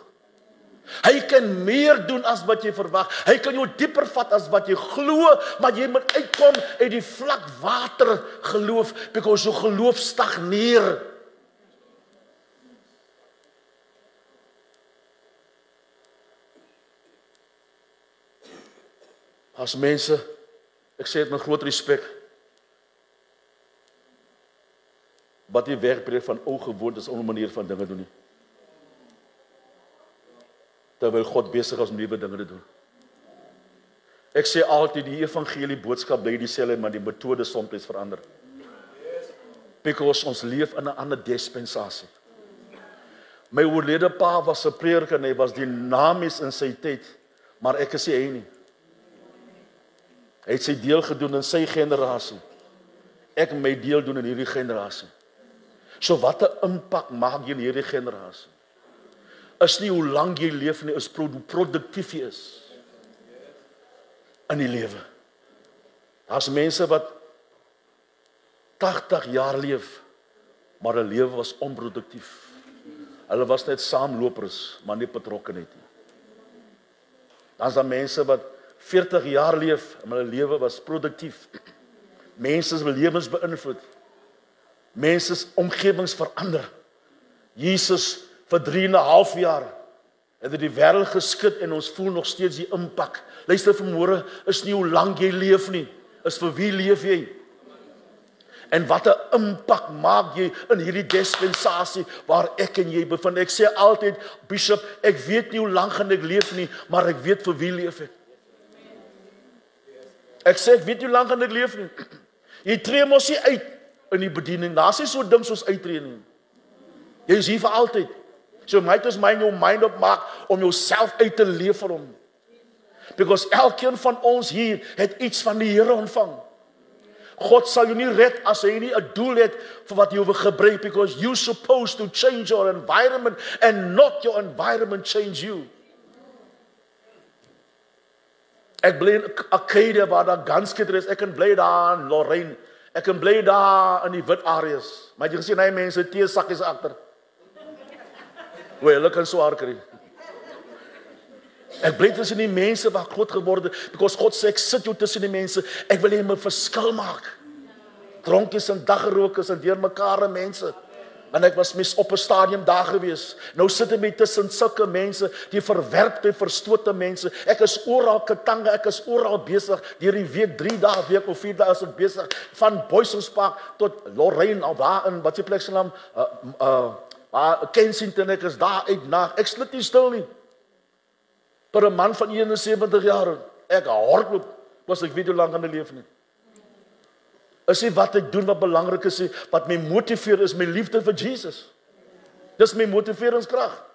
Hy kan meer doen as wat jy verwag. Hy kan jou dieper vat as wat jy glo, maar jy moet uitkom uit die vlak water geloof, because jou geloof stagneer. As mense, ek sê dit met groot respek, wat die wegbreek van ou gewoontes om 'n manier van dinge doen nie. Terwyl God besig is om nuwe dinge te doen. Ek sê altyd die evangelie boodskap bly dieselfde, maar die metode soms verander. Because ons leef in 'n ander dispensasie. My oorlede pa was 'n prediker en hy was dinamies in sy tyd, maar ek is nie hy nie. Hy het sy deel gedoen in sy generasie. Ek my deel doen in hierdie generasie. So wat 'n impak maak jy in hierdie generasie? Is nie hoe lank jy leef nie, is hoe produktief jy is in die lewe. Daar's mense wat 80 jaar leef, maar hulle lewe was onproduktief. Hulle was net saamlopers, maar nie betrokkenheid nie. Dan's daar mense wat 40 jaar leef, maar hulle lewe was produktief. Mense se lewens beïnvloed. Mense se omgewings verander. Jesus vir 3,5 jaar het die wêreld geskit en ons voel nog steeds die impak. Luister, vanmôre is nie hoe lank jy leef nie, is vir wie leef jy? En wat 'n impak maak jy in hierdie dispensasie waar ek en jy bevind? Ek sê altyd, Bishop, ek weet nie hoe lank gaan ek leef nie, maar ek weet vir wie leef ek. Ek sê ek weet nie hoe lank gaan ek leef nie. Jy tree mos nie uit in die bediening. Daar's nie so ding soos uittreë nie. Jy is hier vir altyd. So might as my jou mind opmaak om jouself uit te leef vir hom. Because elkeen van ons hier het iets van die Here ontvang. God sal jou nie red as hy nie 'n doel het vir wat jy wil gebruik, because you supposed to change your environment and not your environment change you. Ek bly in Arcadia waar daar gunskitter is. Ek kan bly daar in Lorraine. Ek kan bly daar in die wit areas. Maar jy gesien hy mense tee sakkies agter. Hulle kan so hard kry. Ek bly tussen die mense wat groot geword het, because God sê ek sit jou tussen die mense. Ek wil hê 'n verskil maak. Dronkies en daggerokers en deurmekaare mense. En ek was mis op 'n stadium daar gewees. Nou sit ek met tussen sulke mense, die verwerpte, verstote mense. Ek is oral Katanga, ek is oral besig. Deur die week 3 dae, week of 4 dae is ek besig van Boysonspark tot Lorraine al daar in wat se plek se naam Kensington, ek is daar uit na. Ek slit nie stil nie. Tot 'n man van 71 jaar, ek hardloop, was ek weet hoe lank aan die lewe nie. Is nie wat ek doen wat belangrik is nie, wat my motiveer is my liefde vir Jesus. Dis my motiveringskrag.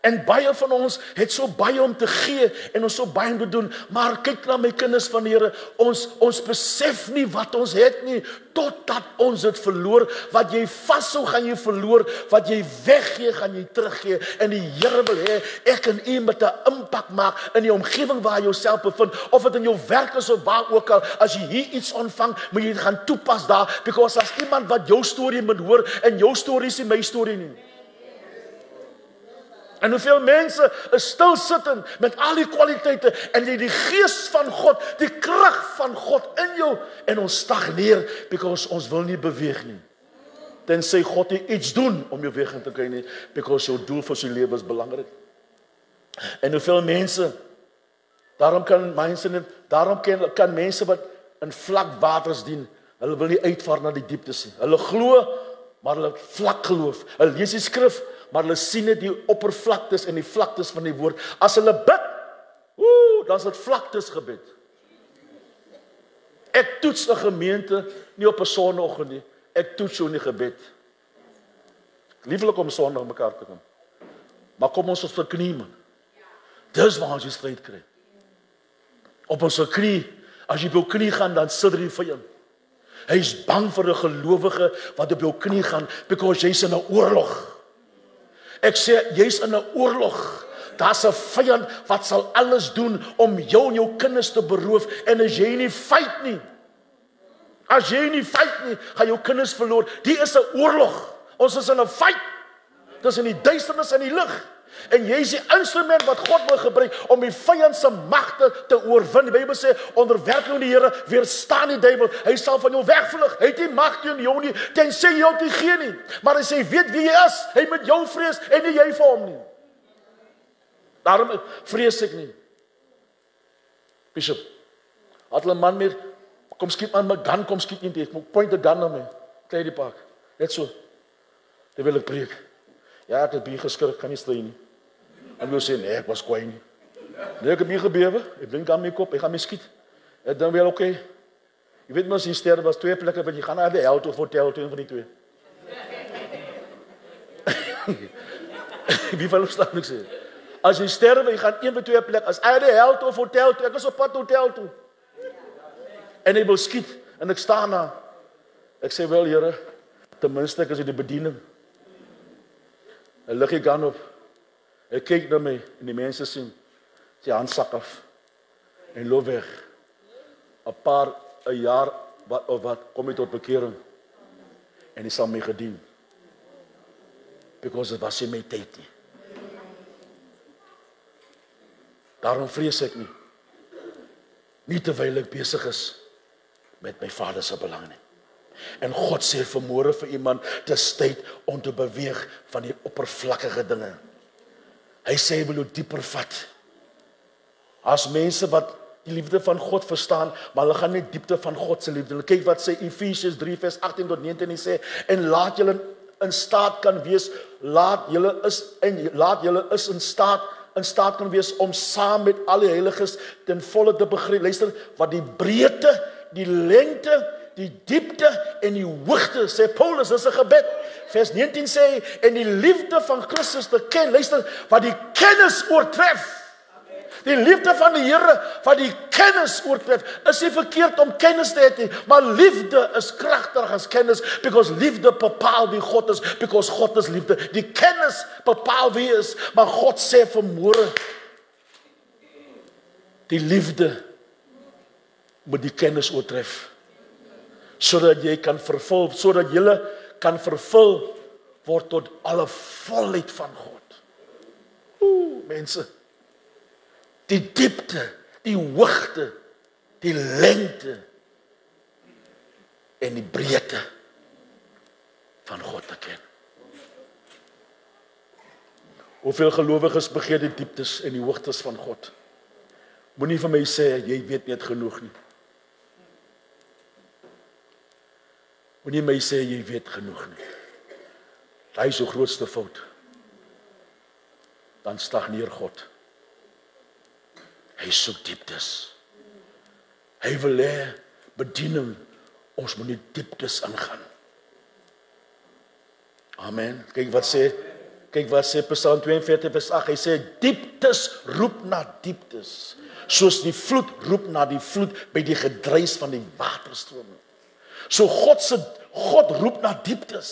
En baie van ons het so baie om te gee en ons so baie om te doen, maar kyk na my kinders van die Here, ons besef nie wat ons het nie, totdat ons dit verloor. Wat jy vashou, gaan jy verloor. Wat jy weggee, gaan jy teruggee. En die Here wil hê ek en u moet 'n impak maak in die omgewing waar jy jouself bevind, of dit in jou werk is of waar ook al. As jy hier iets ontvang, moet jy dit gaan toepas daar, because as iemand wat jou storie moet hoor, en jou storie is nie my storie nie. En hoeveel mense is stilsittend met al die kwaliteite en die gees van God, die krag van God in jou, en ons stagneer because ons wil nie beweeg nie. Tensy God nie iets doen om jou beweging te kry nie, because jou doel vir sy lewe is belangrik. En hoeveel mense, daarom kan mense wat in vlak waters dien, hulle wil nie uitvaar na die dieptes nie. Hulle glo, maar hulle vlak geloof. Hulle lees die skrif, maar hulle sien net die oppervlaktes en die vlaktes van die woord. As hulle bid, dan is dit vlaktes gebed. Ek toets 'n gemeente nie op 'n Sondagoggend nie. Ek toets jou in die gebed. Lieflik om Sondag mekaar te kom. Maar kom ons op knie, man. Dis waar ons die stryd kry. Op ons knie, as jy op jou knie gaan, dan sidder die vyand. Hy is bang vir 'n gelowige wat op jou knie gaan, because jy's in 'n oorlog. Ek sê, jy's in 'n oorlog. Daar's 'n vyand wat sal alles doen om jou en jou kinders te beroof, en as jy nie fight nie, gaan jou kinders verloor. Die is 'n oorlog. Ons is in 'n fight tussen die duisternis en die lig. En jy is die instrument wat God wil gebruik om die vyand se magte te oorwin. Die Bybel sê, onderwerp jou aan die Here, weerstaan die duiwel, hy sal van jou wegvlug. Hy het nie mag teen jou nie, tensy jy hom nie gee nie. Maar as jy weet wie jy is, hy moet jou vrees en nie jy vir hom nie. Daarom vrees ek nie. Bishop, had hulle man meer, kom skiet aan my gun, kom skiet nie, ek moet point 'n gun na my, kry die pak, net so. Dit wil ek preek. Ja, ek het bier geskrik, kan nie stry nie. En wil sê, nee, ek was kwaai nie. Nee, ek het bier gebewe, ek blink aan my kop, ek gaan my skiet. Ek dan wel oké. Jy weet mos, die sterre was 2 plekke, want jy gaan na die hel of hotel, een van die 2. Wie van ons staan ek sê? As jy sterwe, jy gaan 1 van 2 plekke, as hy die hel of hotel, ek is op pad hotel toe. En hy wil skiet, en ek staan na. Ek sê, wel Here, ten minste ek is in die bediening. Hy lig die gun op. Hy kyk na my en die mense sien sy hand sak af en loop weg. 'n jaar wat kom hy tot bekering en hy sal my gedien. Because dit was nie my tyd nie. Daarom vrees ek nie. Nie terwyl ek besig is met my Vader se belang nie. En God sê vanmôre vir iemand, dis tyd om te beweeg van die oppervlakkige dinge. Hy sê hy wil jou dieper vat. As mense wat die liefde van God verstaan, maar hulle gaan nie diepte van God se liefde. Kyk wat sê Efesiërs 3 vers 18 tot 19, hy sê, en laat julle in staat kan wees, laat julle is in staat kan wees om saam met al die heiliges ten volle te begryp. Luister, wat die breedte, die lengte, die diepte en die hoogte, sê Paulus, dis 'n gebed. Vers 19 sê, en die liefde van Christus te ken, luister, wat die kennis oortref. Die liefde van die Here, wat die kennis oortref, is nie verkeerd om kennis te hê nie, maar liefde is kragtiger as kennis, because liefde bepaal wie God is, because God is liefde. Die kennis bepaal wie hy is, maar God sê vanmôre, die liefde moet die kennis oortref, sodat jy kan vervul, sodat julle kan vervul word tot alle volheid van God. Mense, die diepte, die hoogte, die lengte en die breedte van God te ken. Hoeveel gelowiges begeer die dieptes en die hoogtes van God? Moenie vir my sê, jy weet net genoeg nie. Moenie my sê, jy weet genoeg nie. Hy is jou grootste fout. Dan stagneer God. Hy soek dieptes. Hy wil hê bediening, ons moet nie dieptes ingaan. Amen. Kyk wat sê Psalm 42 vers 8, hy sê, dieptes roep na dieptes, soos die vloed roep na die vloed by die gedruis van die waterstrome. So God roep na dieptes.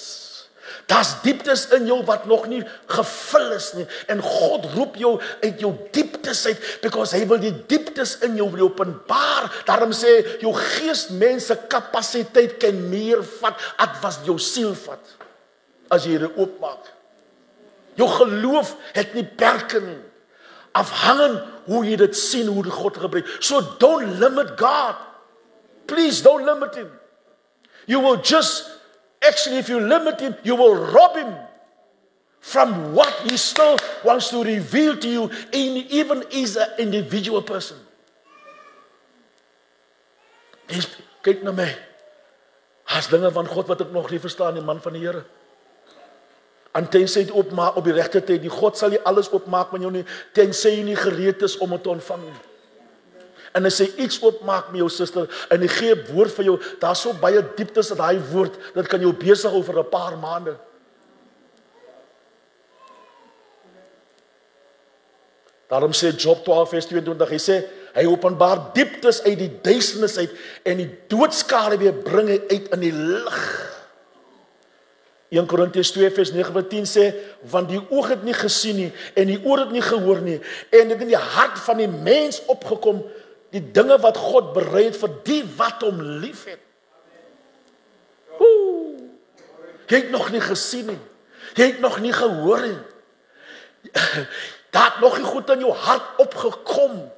Daar's dieptes in jou wat nog nie gevul is nie, en God roep jou uit jou dieptes uit, because hy wil die dieptes in jou wil openbaar. Daarom sê, jou geesmense kapasiteit kan meer vat, as wat jou siel vat, as jy dit oopmaak. Jou geloof het nie perke nie, afhangend hoe jy dit sien, hoe die God gebruik. So don't limit God. Please don't limit him. You will just, actually if you limit him, you will rob him from what he still wants to reveal to you, even as an individual person. Kyk na my. As dinge van God wat ek nog nie verstaan, die man van die Here. En tensy dit opmaak op die regte tyd, die God sal nie alles opmaak met jou nie, tensy jy nie gereed is om dit te ontvang nie. En as hy iets opmaak met jou suster, en hy gee 'n woord vir jou, daar so baie dieptes in daai woord, dit kan jou besig hou vir 'n paar maande. Daarom sê Job 12 vers 22, hy sê, hy openbaar dieptes uit die duisternis uit, en die doodskade weer bring hy uit in die lig. 1 Korintiërs 2 vers 9-10 sê, want die oog het nie gesien nie, en die oor het nie gehoor nie, en dit in die hart van die mens opgekom, die dinge wat God berei het vir die wat hom lief het. Jy het nog nie gesien nie, jy het nog nie gehoor nie, daar het nog nie goed in jou hart opgekom,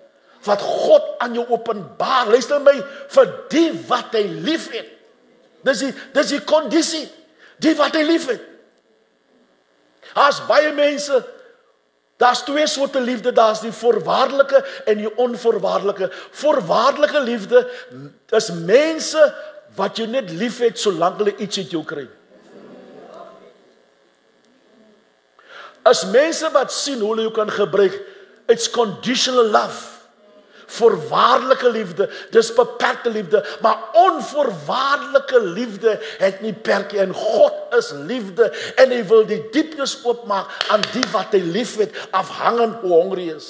wat God aan jou openbaar. Luister my, vir die wat hy lief het. Dis die kondisie, die wat hy lief het. As baie mense, daar's twee soorte liefde, daar's die voorwaardelike en die onvoorwaardelike. Voorwaardelike liefde is mense wat jy net lief het, solank hulle iets uit jou kry. As mense wat sien hoe hulle jou kan gebruik, it's conditional love. Voorwaardelike liefde, dis beperkte liefde, maar onvoorwaardelike liefde het nie perke, en God is liefde, en hy wil die dieptes oopmaak aan die wat hy lief het, afhangend hoe honger hy is.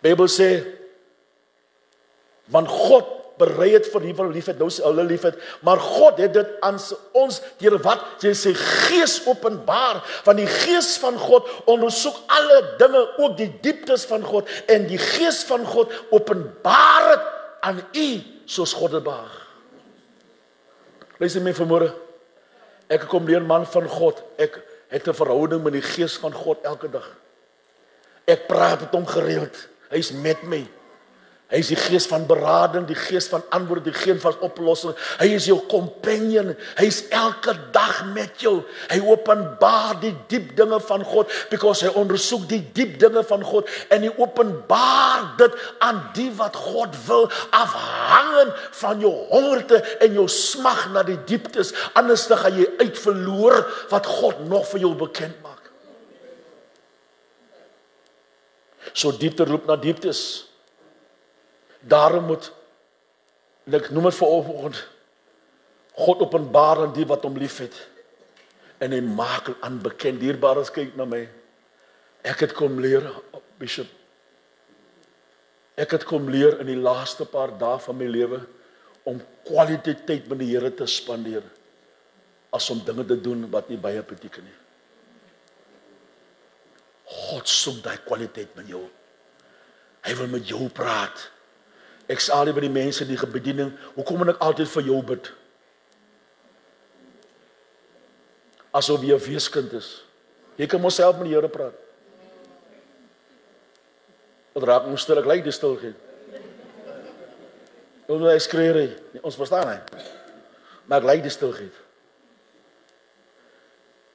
Bybel sê, want God berei het vir die wat lief het, nou sê hulle lief het, maar God het dit aan ons, deur wat? Jy sê gees openbaar, want die gees van God ondersoek alle dinge, ook die dieptes van God, en die gees van God openbaar het aan u, soos God het behaag. Luister my vanmôre, ek kom leer man van God, ek het 'n verhouding met die gees van God elke dag. Ek praat met hom gereeld, hy is met my. Hy is die gees van berading, die gees van antwoord, die gees van oplossing. Hy is jou companion. Hy is elke dag met jou. Hy openbaar die diep dinge van God, because hy ondersoek die diep dinge van God, en hy openbaar dit aan die wat God wil, afhangend van jou hongerte en jou smag na die dieptes. Anders dan gaan jy uitverloor wat God nog vir jou bekend maak. So diepte roep na dieptes. Daarom moet, ek noem het vanoggend, God openbaar aan die wat hom lief het, en hy maak het aan bekend. Dierbares, kyk na my, ek het kom leer, Bishop, ek het kom leer in die laaste paar dae van my lewe, om kwaliteit tyd met die Here te spandeer, as om dinge te doen wat nie baie beteken nie. God soek daai kwaliteit met jou. Hy wil met jou praat. Ek sê altyd by die mense die bediening, hoekom moet ek altyd vir jou bid? Asof jy 'n weeskind is. Jy kan mos self met die Here praat. Wat raak ons stil, ek lyk die stilheid. Ons skree, ons verstaan hy. Maar ek lyk die stilheid.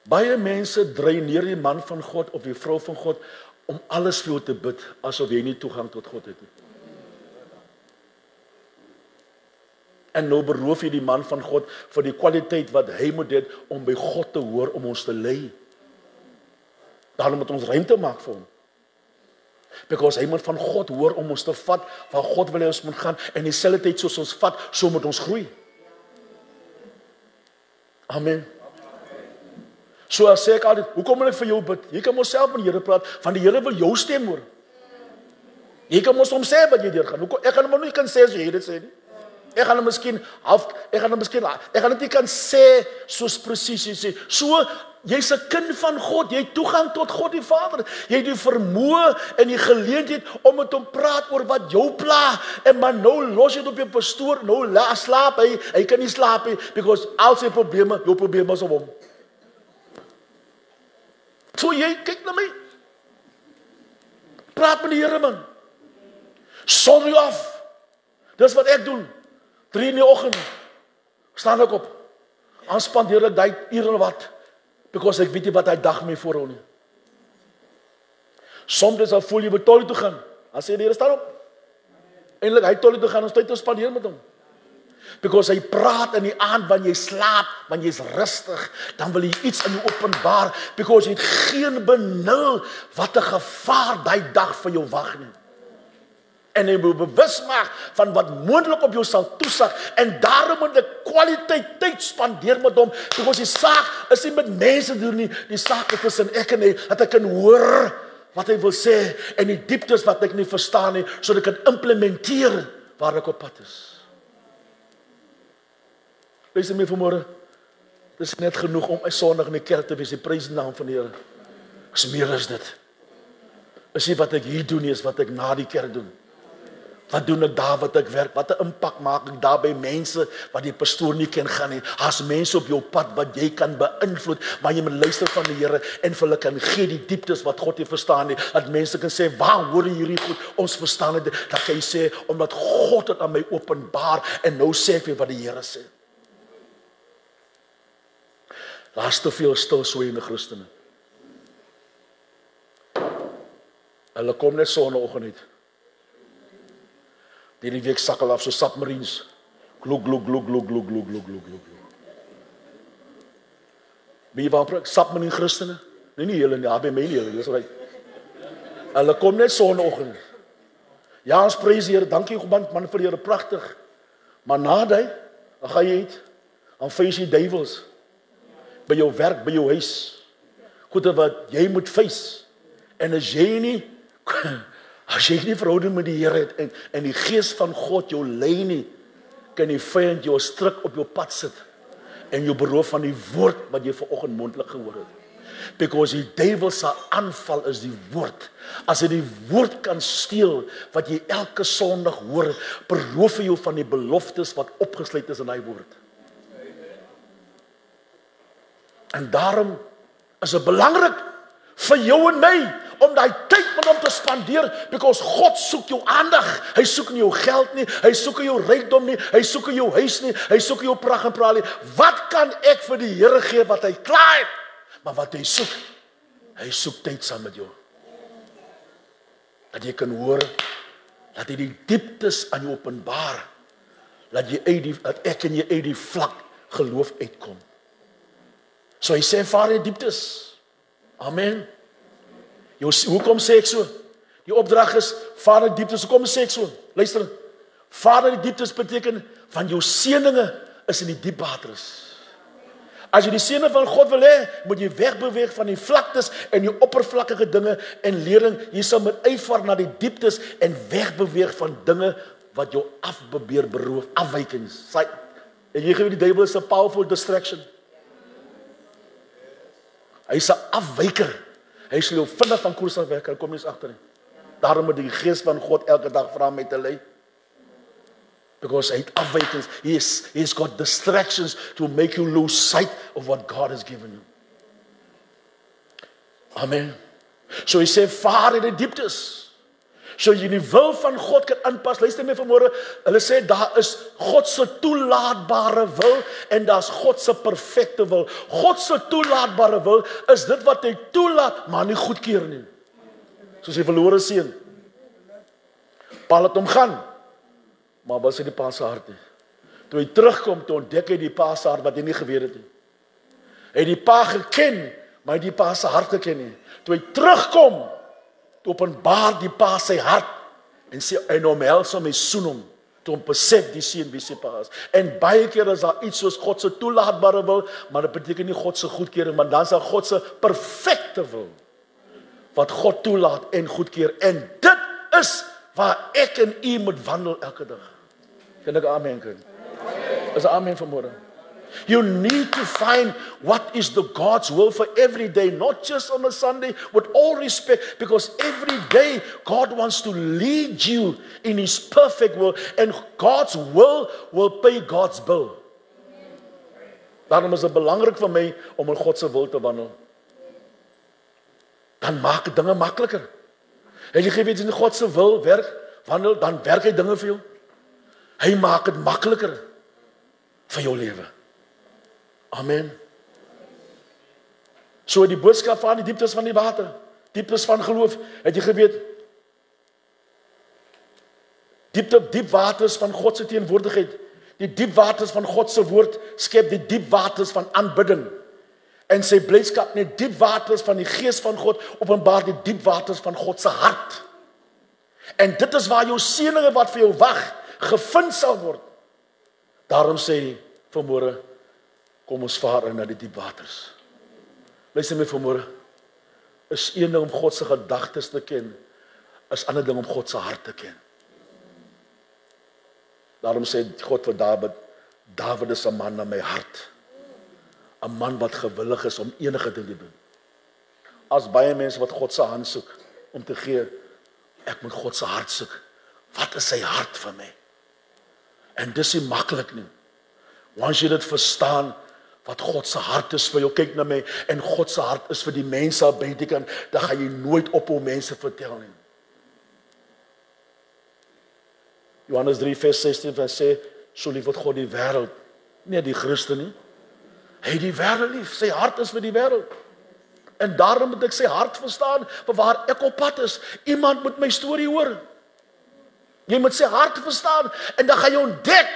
Baie mense dreineer die man van God of die vrou van God om alles vir jou te bid, asof jy nie toegang tot God het nie. En nou beroof jy die man van God vir die kwaliteit wat hy moet hê om by God te hoor, om ons te lei. Daarom moet ons ruimte maak vir hom. Because hy moet van God hoor om ons te vat, waar God wil hê ons moet gaan, en dieselfde tyd soos ons vat, so moet ons groei. Amen. So as sê ek altyd, hoekom moet ek vir jou bid? Jy kan mos self met die Here praat, want die Here wil jou stem hoor. Jy kan mos hom sê wat jy deurgaan. Ek gaan hom nie kan sê as jy dit sê nie. Ek gaan dit nie kan sê soos presies jy sê. So, jy's 'n kind van God, jy het toegang tot God die Vader. Jy het die vermoë en die geleentheid om met hom praat oor wat jou pla. En maar nou los jy dit op jou pastoor, nou slaap hy kan nie slaap nie, because al sy probleme, jou probleme is op hom. So jy, kyk na my. Praat met die Here man. Som jou af. Dis wat ek doen. 3 in die oggend staan ek op. Aanspandeer ek daai ure wat, because ek weet nie wat hy dag mee voorhou nie. Soms dan voel jy by toilet toe gaan. As jy die Here staan op. Eintlik hy toilet toe gaan, ons tyd te spandeer met hom. Because hy praat in die aand wanneer jy slaap, wanneer jy's rustig, dan wil hy iets aan jou openbaar, because jy het geen benul wat 'n gevaar daai dag vir jou wag nie. En hy moet bewus maak van wat moontlik op jou sal toesak, en daarom moet ek kwaliteit tyd spandeer met hom, because die saak is nie met mense doen nie, die saak is tussen ek en hy, dat ek kan hoor wat hy wil sê, en die dieptes wat ek nie verstaan nie, sodat ek kan implementeer waar ek op pad is. Luister my vanmôre, dit is net genoeg om 'n Sondag in die kerk te wees, die prys die naam van die Here. Is meer as dit. Is nie wat ek hier doen nie, is wat ek na die kerk doen. Wat doen ek daar wat ek werk? Wat 'n impak maak ek daar by mense wat die pastoor nie ken gaan nie? As mense op jou pad wat jy kan beïnvloed, maar jy moet luister van die Here en vir hulle kan gee die dieptes wat God nie verstaan nie. Dat mense kan sê, "Waar hoor jy hierdie goed? Ons verstaan dit." Dat jy sê, "Omdat God dit aan my openbaar, en nou sê ek vir wat die Here sê." Daar's te veel stilswyende Christene. Hulle kom net sonnaoggend uit. Die week sakkel af so submarines. Gluk, gluk, gluk, gluk, gluk, gluk, gluk, gluk, gluk. Wie wou praat? Submarine Christene? Nee, nie julle nie, by my nie julle, dis reg. Hulle kom net sonnaoggend. Ja, ons prys die Here, dankie man vir die Here, pragtig. Maar na dit, dan gaan jy uit, dan face jy duiwels. By jou werk, by jou huis. Goeie wat jy moet face. En as jy nie verhouding met die Here het, en die Gees van God jou lei nie, kan die vyand jou stryk op jou pad sit en jou beroof van die woord wat jy vanoggend mondelik gehoor het. Because die duiwel se aanval is die woord. As hy die woord kan steel wat jy elke Sondag hoor, beroof hy jou van die beloftes wat opgesluit is in daai woord. En daarom is dit belangrik vir jou en my om daai tyd met hom te spandeer, because God soek jou aandag. Hy soek nie jou geld nie, hy soek nie jou rykdom nie, hy soek nie jou huis nie, hy soek nie jou pragt en praal nie. Wat kan ek vir die Here gee wat hy klaar het? Maar wat hy soek tyd saam met jou. Dat jy kan hoor, dat hy die dieptes aan jou openbaar, dat ek en jy uit die vlak geloof uitkom. So hy sê, vaar in dieptes. Amen. Hoekom sê ek so? Die opdrag is, vaar in dieptes. Hoekom sê ek so? Luister, vaar in die dieptes beteken, van jou seëninge is in die diep waters. As jy die seëninge van God wil hê, moet jy wegbeweeg van die vlaktes en die oppervlakkige dinge en lering. Jy sal met uitvaar na die dieptes en wegbeweeg van dinge wat jou afbeweer, beroof, afwykings. En jy weet die duiwel is 'n powerful distraction. Hy is 'n afwyker. Hy sal jou vinnig van koers af werk, kom jy eens agter nie. Daarom moet die Gees van God elke dag vra my te lei. Because hy het afwykings. He's got distractions to make you lose sight of what God has given you. Amen. So hy sê, vaar in die dieptes. So jy die wil van God kan inpas. Luister my vanmôre, hulle sê daar is God se toelaatbare wil en daar's God se perfekte wil. God se toelaatbare wil is dit wat hy toelaat, maar nie goedkeur nie. Soos die verlore seun. Pa laat hom gaan, maar was hy die pa se hart nie. Toe hy terugkom, toe ontdek hy die pa se hart wat hy nie geweet het nie. Hy het die pa geken, maar hy het die pa se hart geken nie. Toe hy terugkom, toe openbaar die pa sy hart en sê en omhels hom en soen hom, toe hom besef die seun wie sy pa is. En baie keer is daar iets soos God se toelaatbare wil, maar dit beteken nie God se goedkeuring, maar dan is daar God se perfekte wil wat God toelaat en goedkeur. En dit is waar ek en u moet wandel elke dag. Kan ek amen kry? Is 'n amen vanmôre? You need to find what is the God's will for every day, not just on a Sunday, with all respect, because every day God wants to lead you in His perfect will, and God's will pay God's bill. Daarom is dit belangrik vir my om in God se wil te wandel. Dan maak dit dinge makliker. En jy weet as jy in God se wil werk, wandel, dan werk hy dinge vir jou. Hy maak dit makliker vir jou lewe. Amen. So die boodskap van die dieptes van die water, dieptes van geloof, het jy geweet? Diep waters van God se teenwoordigheid, die diep waters van God se woord skep die diep waters van aanbidding. En sy blydskap, net diep waters van die gees van God openbaar die diep waters van God se hart. En dit is waar jou seëninge wat vir jou wag gevind sal word. Daarom sê hy vanmôre, kom ons vaar in na die diep waters. Luister my vanmôre, is een ding om God se gedagtes te ken, is ander ding om God se hart te ken. Daarom sê God vir Dawid is 'n man na my hart. 'n Man wat gewillig is om enige ding te doen. As baie mense wat God se hand soek om te gee, ek moet God se hart soek. Wat is sy hart vir my? En dis nie maklik nie. Wanneer jy dit verstaan, wat God se hart is vir jou, kyk na my, en God se hart is vir die mense aan buitekant, dan gaan jy nooit ophou mense vertel nie. Johannes 3 vers 16 sê, so lief het God die wêreld, nie die Christen nie. Hy het die wêreld lief, sy hart is vir die wêreld. En daarom moet ek sy hart verstaan, vir waar ek op pad is. Iemand moet my storie hoor. Jy moet sy hart verstaan, en dan gaan jy ontdek,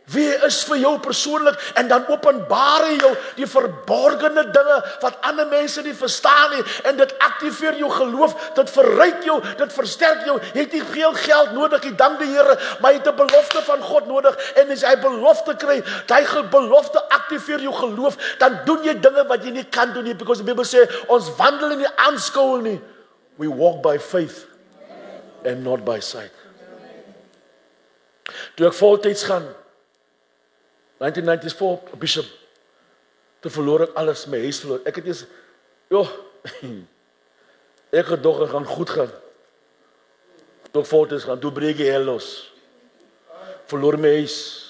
wie is vir jou persoonlik, en dan openbaar hy jou die verborgene dinge wat ander mense nie verstaan nie, en dit aktiveer jou geloof, dit verryk jou, dit versterk jou. Jy het nie veel geld nodig, jy dank die Here, maar jy het 'n belofte van God nodig, en as jy belofte kry, daai belofte aktiveer jou geloof, dan doen jy dinge wat jy nie kan doen nie, because die Bybel sê, ons wandel nie aanskouing nie, we walk by faith and not by sight. Toe ek voltyds gaan, 1994, Bishop, toe verloor ek alles, my huis verloor. Ek het eers, ek het dog gaan goed gaan. Toe ek voltyds gaan, toe breek die hel los. Verloor my huis,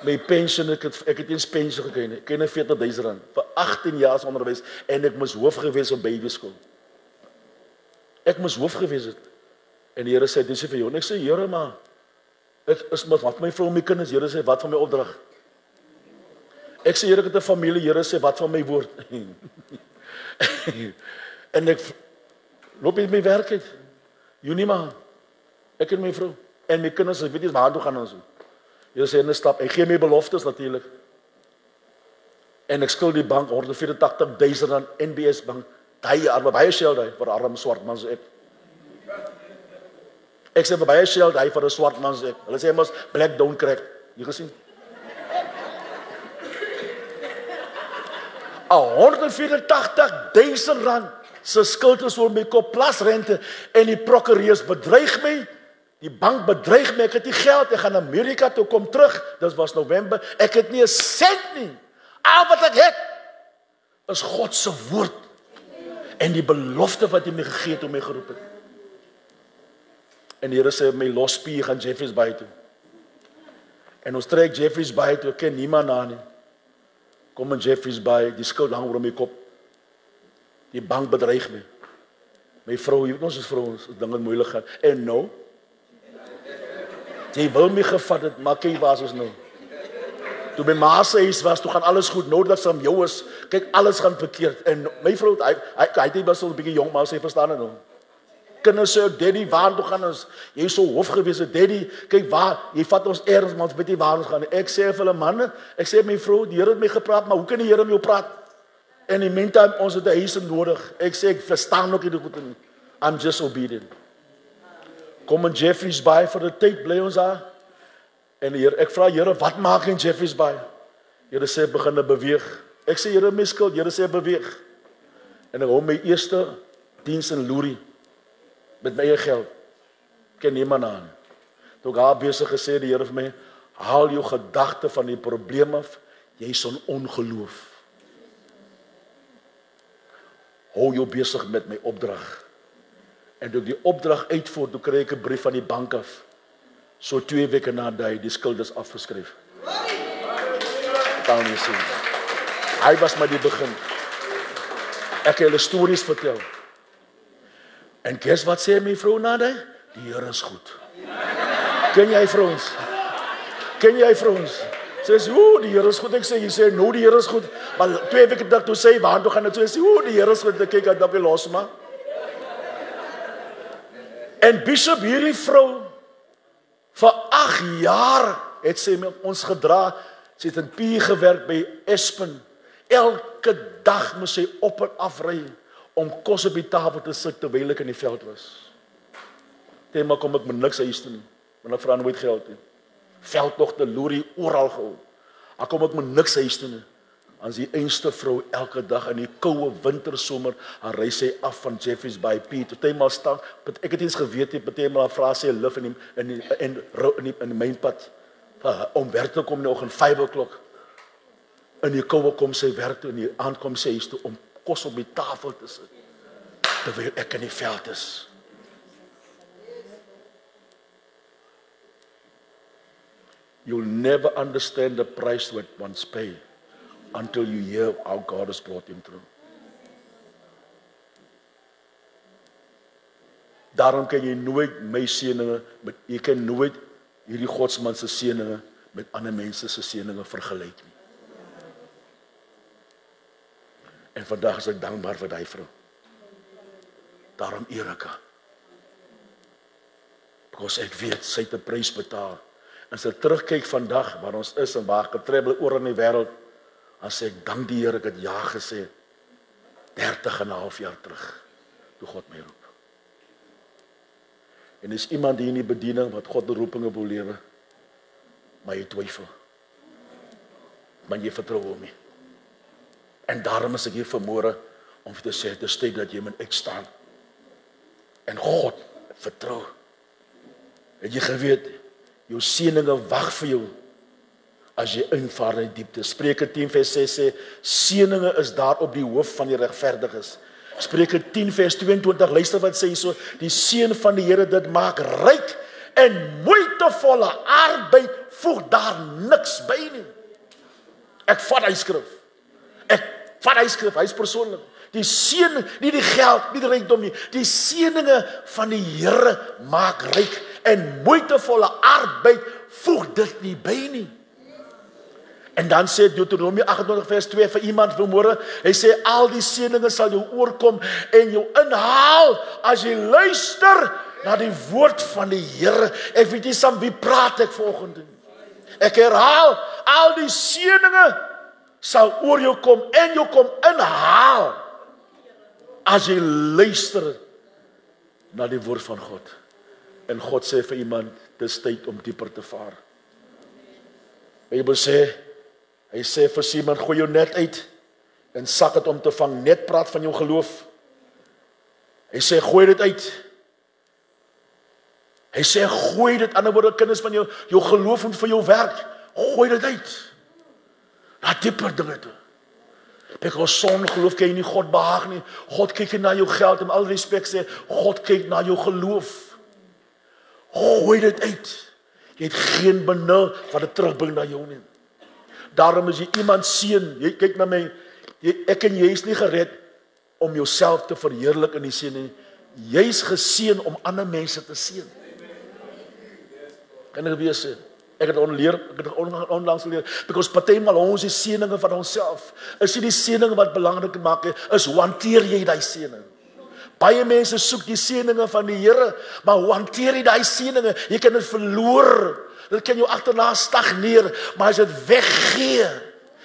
my pension, ek het eens pension gekry, ek het R40,000, vir 18 jaar onderwys, en ek moes hoof gewees op babyskool. Ek moes hoof gewees het. En die Here sê, dis vir jou. En ek sê, Here, maar, ek is wat my vrou en my kinders, Here sê, wat van my opdrag? Ek sê, Here, ek het 'n familie, Here sê, wat van my woord? En ek loop met my werk uit. Junie maar, ek en my vrou, en my kinders, ek weet nie waar toe gaan ons. Here sê, in 'n stap, ek gee my beloftes natuurlik. En ek skuld die bank R184,000, NBS bank, daai jaar, baie geld daai, vir arm swart man so ek. Ek sê, baie geld daai vir 'n swart man so ek. Hulle sê, mos, black don't crack. Jy gesien? R184,000 se skuld is oor my kop, plus rente, en die prokureurs bedreig my, die bank bedreig my, ek het nie geld, ek gaan Amerika toe, kom terug, dit was November, ek het nie 'n sent nie, al wat ek het, is God se woord, en die belofte wat hy my gegee het, om my geroep het. En die Here sê, my lospie gaan Jeffreys Bay toe, en ons trek Jeffreys Bay toe, ek ken niemand na nie, kom in Jeffreys Bay, die skuld hang oor my kop. Die bank bedreig my. My vrou, jy weet ons is vrouens, as dinge moeilik gaan. En nou, jy wil my gevat het, maar kyk waar is ons nou. Toe my ma se huis was, toe gaan alles goed, nou dat sy om jou is, kyk, alles gaan verkeerd. En my vrou, hy het nie best wel 'n bietjie jong, maar sy verstaan het nou. Kinders sê, daddy, waar toe gaan ons? Jy is so hof gewees, daddy, kyk waar, jy vat ons ergens, maar ons weet nie waar ons gaan. Ek sê vir hulle manne, ek sê my vrou, die Here het my gepraat, maar hoe kan die Here met jou praat? En in die meantime, ons het 'n huis nodig. Ek sê, ek verstaan ook nie die goed nie. I'm just obedient. Kom in Jeffreys Bay vir 'n tyd, bly ons daar. En die Here, ek vra Here, wat maak in Jeffreys Bay? Here sê, begin beweeg. Ek sê, Here, my skuld, Here sê, beweeg. En ek hou my eerste diens in Loerie, met my eie geld. Ken niemand aan. Toe ek haar besig gesê, die Here vir my, haal jou gedagte van die probleem af, jy is in ongeloof. Hou jou besig met my opdrag. En toe ek die opdrag uitvoer, toe kry ek 'n brief van die bank af. So 2 weke na die skuld is afgeskryf. Kan jy sien? Hy was maar die begin. Ek het hulle stories vertel. En guess wat sê my vrou na die? Die Here is goed. Ken jy vrouens? Ken jy vrouens? Sê sy, die Here is goed. Ek sê, jy sê, nou die Here is goed. Maar 2 weke dag toe sê, waar toe gaan dit? Sy sê, die Here is goed. Ek kyk uit op die los maar. En Bishop, hierdie vrou, vir 8 jaar het sy met ons gedra. Sy het in P gewerk by Espen. Elke dag moes sy op en af ry om kos op die tafel te sit terwyl ek in die veld was. Tema kom ek met niks huis toe nie. Want ek vra nooit geld nie. Veldtogte, Loerie, oral gehou. Ek kom ek met niks huis toe nie. As die einste vrou elke dag in die koue wintersomer, dan ry sy af van Jeffreys Bay P. Partymal staan, ek het eens geweet nie, partymal vra sy 'n lift in die mynpad om werk te kom in die oggend 5 o'clock. In die koue kom sy werk toe en die aand kom sy huis toe om kos op die tafel te sit. Terwyl ek in die veld is. You'll never understand the price what one's pay until you hear how God has brought him through. Daarom kan jy nooit my seëninge met jy kan nooit hierdie godsman se seëninge met ander mense se seëninge vergelyk nie. En vandag is ek dankbaar vir daai vrou. Daarom eer ek haar. Because ek weet sy het 'n prys betaal. En sy terugkyk vandag waar ons is en waar getravel oor in die wêreld, dan sê ek dank die Here ek het ja gesê 30,5 jaar terug toe God my roep. En is iemand hier in die bediening wat God roepinge wil lewe, maar jy twyfel. Maar jy vertrou hom nie. En daarom is ek hier vanmôre om vir te sê dit is tyd dat jy moet uitstaan en God vertrou. Het jy geweet jou seëninge wag vir jou as jy invaar in die diepte. Spreuke 10:6 sê seëninge is daar op die hoof van die regverdiges. Spreuke 10:22 luister wat sê hierso, die seën van die Here dit maak ryk en moeitevolle arbeid voeg daar niks by nie. Ek vat hy skrif, hy's persoonlik. Die seën, nie die geld, nie die rykdom nie. Die seëninge van die Here maak ryk en moeitevolle arbeid voeg dit nie by nie. En dan sê Deuteronomie 28:2 vir iemand vanmôre, hy sê al die seëninge sal jou oorkom en jou inhaal as jy luister na die woord van die Here. Ek weet nie saam wie praat ek vanoggend nie. Ek herhaal, al die seëninge sal oor jou kom en jou kom inhaal as jy luister na die woord van God. En God sê vir iemand, dis tyd om dieper te vaar. Bybel sê, hy sê vir Simon, gooi jou net uit en sak dit om te vang. Net praat van jou geloof. Hy sê, gooi dit uit. Hy sê, gooi dit, ander woorde, kinders van jou geloof en vir jou werk. Gooi dit uit. Na dieper dinge toe. Because son geloof kan jy nie God behaag nie. God kyk nie na jou geld, en al respek sê, God kyk na jou geloof. Gooi dit uit. Jy het geen benul wat dit terugbring na jou nie. Daarom as jy iemand seën, jy kyk na my, ek en jy is nie gered om jouself te verheerlik in die seën nie. jy's geseën om ander mense te seën. Kan ek weer sê? Ek het onlangs geleer, because partymal ons die seëninge van onsself, is nie die seëninge wat belangrik maak, is hoe hanteer jy die seëning. Baie mense soek die seëninge van die Here, maar hoe hanteer jy die seëninge? Jy kan dit verloor, dit kan jou agterna stagneer, maar as jy dit weggee,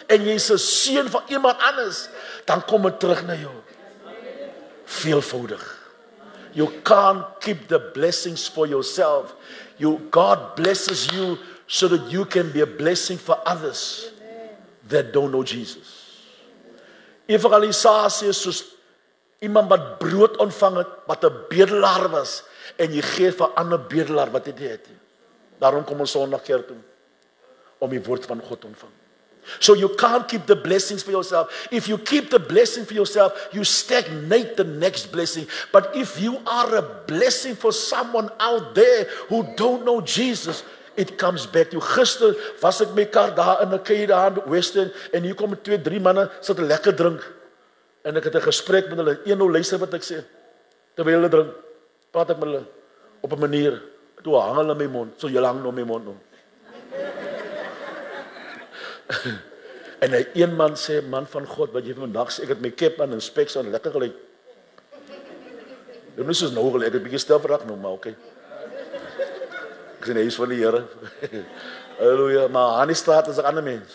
en jy is 'n seën van iemand anders, dan kom dit terug na jou. Veelvoudig. You can't keep the blessings for yourself. God blesses you so that you can be a blessing for others that don't know Jesus. Evangelisasie is soos iemand wat brood ontvang het, wat 'n bedelaar was, en jy gee vir 'n ander bedelaar wat dit het. Daarom kom ons Sondag kerk toe, om die woord van God te ontvang. So you can't keep the blessings for yourself. If you keep the blessing for yourself, you stagnate the next blessing. But if you are a blessing for someone out there who don't know Jesus, it comes back to you. Gister was ek met mekaar daar in 'n kuier daar in Western, en hier kom 2, 3 manne sit lekker drink. En ek het 'n gesprek met hulle. Een nou luister wat ek sê. Terwyl hulle drink, praat ek met hulle op 'n manier. Toe hang hulle my mond. So julle hang nou my mond nou. En hy een man sê, man van God, wat jy vandag sê, ek het my cap aan en specs aan, lekker gelyk. Dit is soos nou gelyk, ek het bietjie stil verraak nou, maar okay. Ek sê, hy is van die Here. Halleluja, maar aan die straat is 'n ander mens.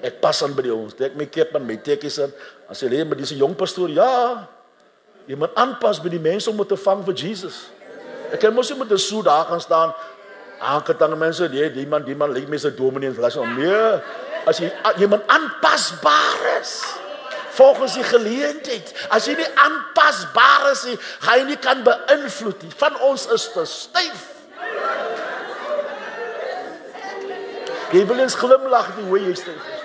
Ek pas aan by die ons, ek my cap aan, my tekkies aan, en sê, maar dis 'n jong pastoor, ja, jy moet aanpas by die mense om te vang vir Jesus. Ek kan mos nie met 'n soet daar gaan staan, aangetang mense, die man lyk my so dominee en vlas om, nee, as jy moet aanpasbaar is, volgens die geleentheid. As jy nie aanpasbaar is, gaan jy nie kan beïnvloed nie. Van ons is te styf. Jy wil eens glimlag die hoe jy styf is.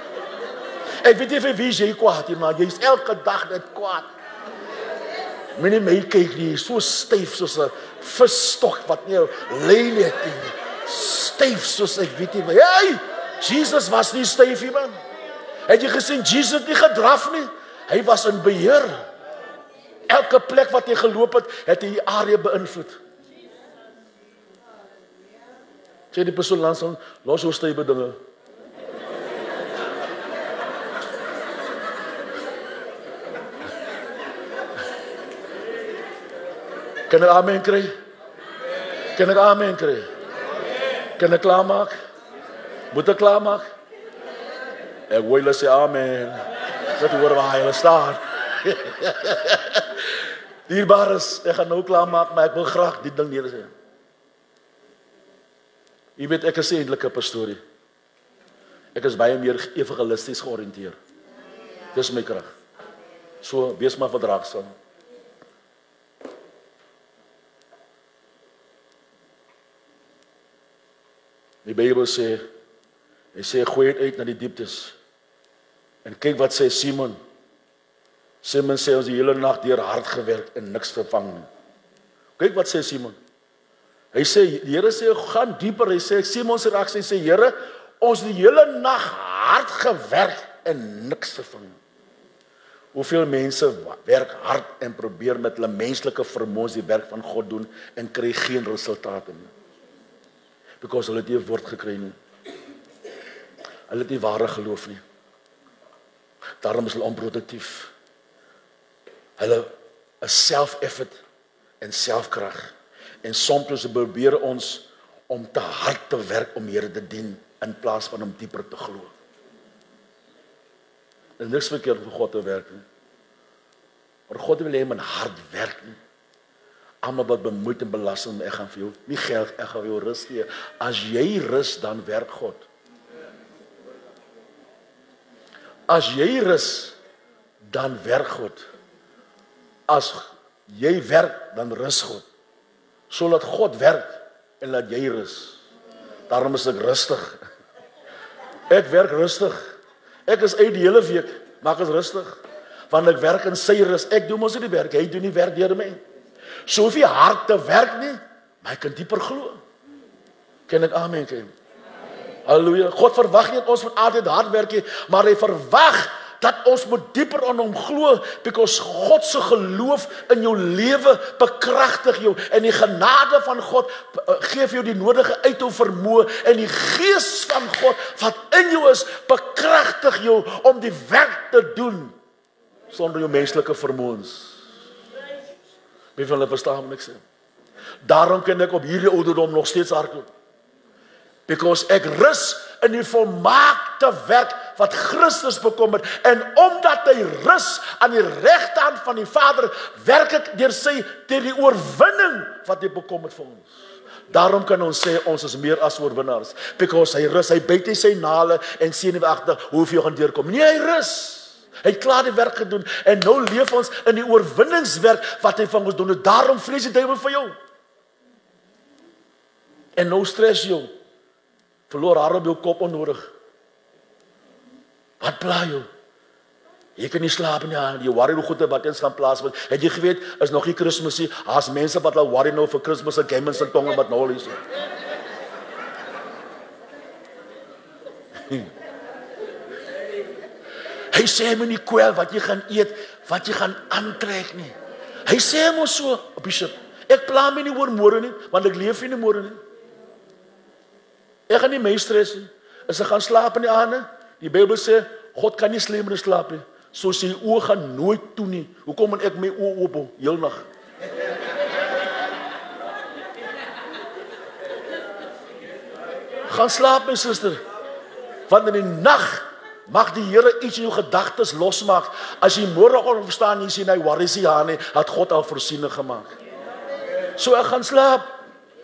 Ek weet nie vir wie jy kwaad nie, maar jy is elke dag net kwaad. Meneer my kyk nie, so styf soos 'n visstok wat nie lei net nie. Styf soos ek weet nie, hey, Jesus was nie styf nie, man. Het jy gesien, Jesus het nie gedraf nie. Hy was in beheer. Elke plek wat hy geloop het, het hy die area beïnvloed. Sê die persoon langs hom, los jou stywe dinge. Kan ek amen kry? Kan ek amen kry? Kan ek klaarmaak? Moet ek klaarmaak? Ek wil hulle sê amen. Dat hoor waar hulle staan. Dierbares, ek gaan nou klaarmaak, maar ek wil graag die ding neer sê. Jy weet, ek is 'n eintlike pastorie. Ek is baie meer evangelisties georiënteer. Dis my krag. So, wees maar verdraagsaam. Die Bybel sê, hy sê, gooi het uit na die dieptes. En kyk wat sê Simon. Simon sê, ons die hele nag deur hard gewerk en niks gevang nie. Kyk wat sê Simon. Hy sê, die Here sê, gaan dieper. Hy sê, Simon se reaksie sê, Here, ons die hele nag hard gewerk en niks gevang nie. Hoeveel mense werk hard en probeer met hulle menslike vermoëns die werk van God doen en kry geen resultate nie. Because hulle het nie 'n woord gekry nie. Hulle het nie ware geloof nie. Daarom is hulle onproduktief. Hulle is self-effort en selfkrag. En soms probeer ons om te hard te werk om Here te dien in plaas van om dieper te glo. En niks verkeerd vir God te werk nie. Maar God wil hê men hard werk nie. Almal wat bemoeid en belasting, ek gaan vir jou nie geld, ek gaan vir jou rus gee. As jy rus, dan werk God. As jy rus, dan werk God. As jy werk, dan rus God. So laat God werk en laat jy rus. Daarom is ek rustig. Ek werk rustig. Ek is uit die hele week, maar ek is rustig. Want ek werk in sy rus. Ek doen mos nie die werk, hy doen die werk deur my. So hoef jy hard te werk nie, maar jy kan dieper glo. Kan ek amen kry? Halleluja. God verwag nie dat ons moet altyd hard werk nie, maar hy verwag dat ons moet dieper aan hom glo, because God se geloof in jou lewe bekragtig jou, en die genade van God gee vir jou die nodige uithou vermoë, en die gees van God wat in jou is, bekragtig jou om die werk te doen sonder jou menslike vermoëns. Wie van hulle verstaan wat ek sê? Daarom kan ek op hierdie ouderdom nog steeds hardloop. Because ek rus in die volmaakte werk wat Christus bekom het, en omdat hy rus aan die regterhand van die Vader, werk ek deur die oorwinning wat hy bekom het vir ons. Daarom kan ons sê ons is meer as oorwinnaars, because hy rus, hy byt nie sy nale en senuweeagtig hoeveel gaan deurkom. Nee, hy rus. Hy het klaar die werk gedoen, en nou leef ons in die oorwinningswerk wat hy van ons doen. Daarom vrees die duiwel vir jou. En nou stres jou. Verloor haar op jou kop onnodig. Wat pla jou? Jy kan nie slaap nie, jy worry hoe goed wat eens gaan plaasvind. Het jy geweet, is nog nie Kersfees, daar's mense wat al worry nou vir Kersfees en Kersfees en tonge wat nou al is. Hy sê my nie kwel wat jy gaan eet, wat jy gaan aantrek nie. Hy sê mos so, Bishop, ek pla my nie oor môre nie, want ek leef nie môre nie. Ek gaan nie my stres nie. As ek gaan slaap in die aande, die Bybel sê, God kan nie slim in slaap nie. So sy oë gaan nooit toe nie. Hoekom moet ek my oë oop hou heel nag? Gaan slaap my suster. Want in die nag mag die Here iets in jou gedagtes losmaak. As jy môreoggend verstaan jy sien hy worries nie aan nie, het God al voorsiening gemaak. So ek gaan slaap.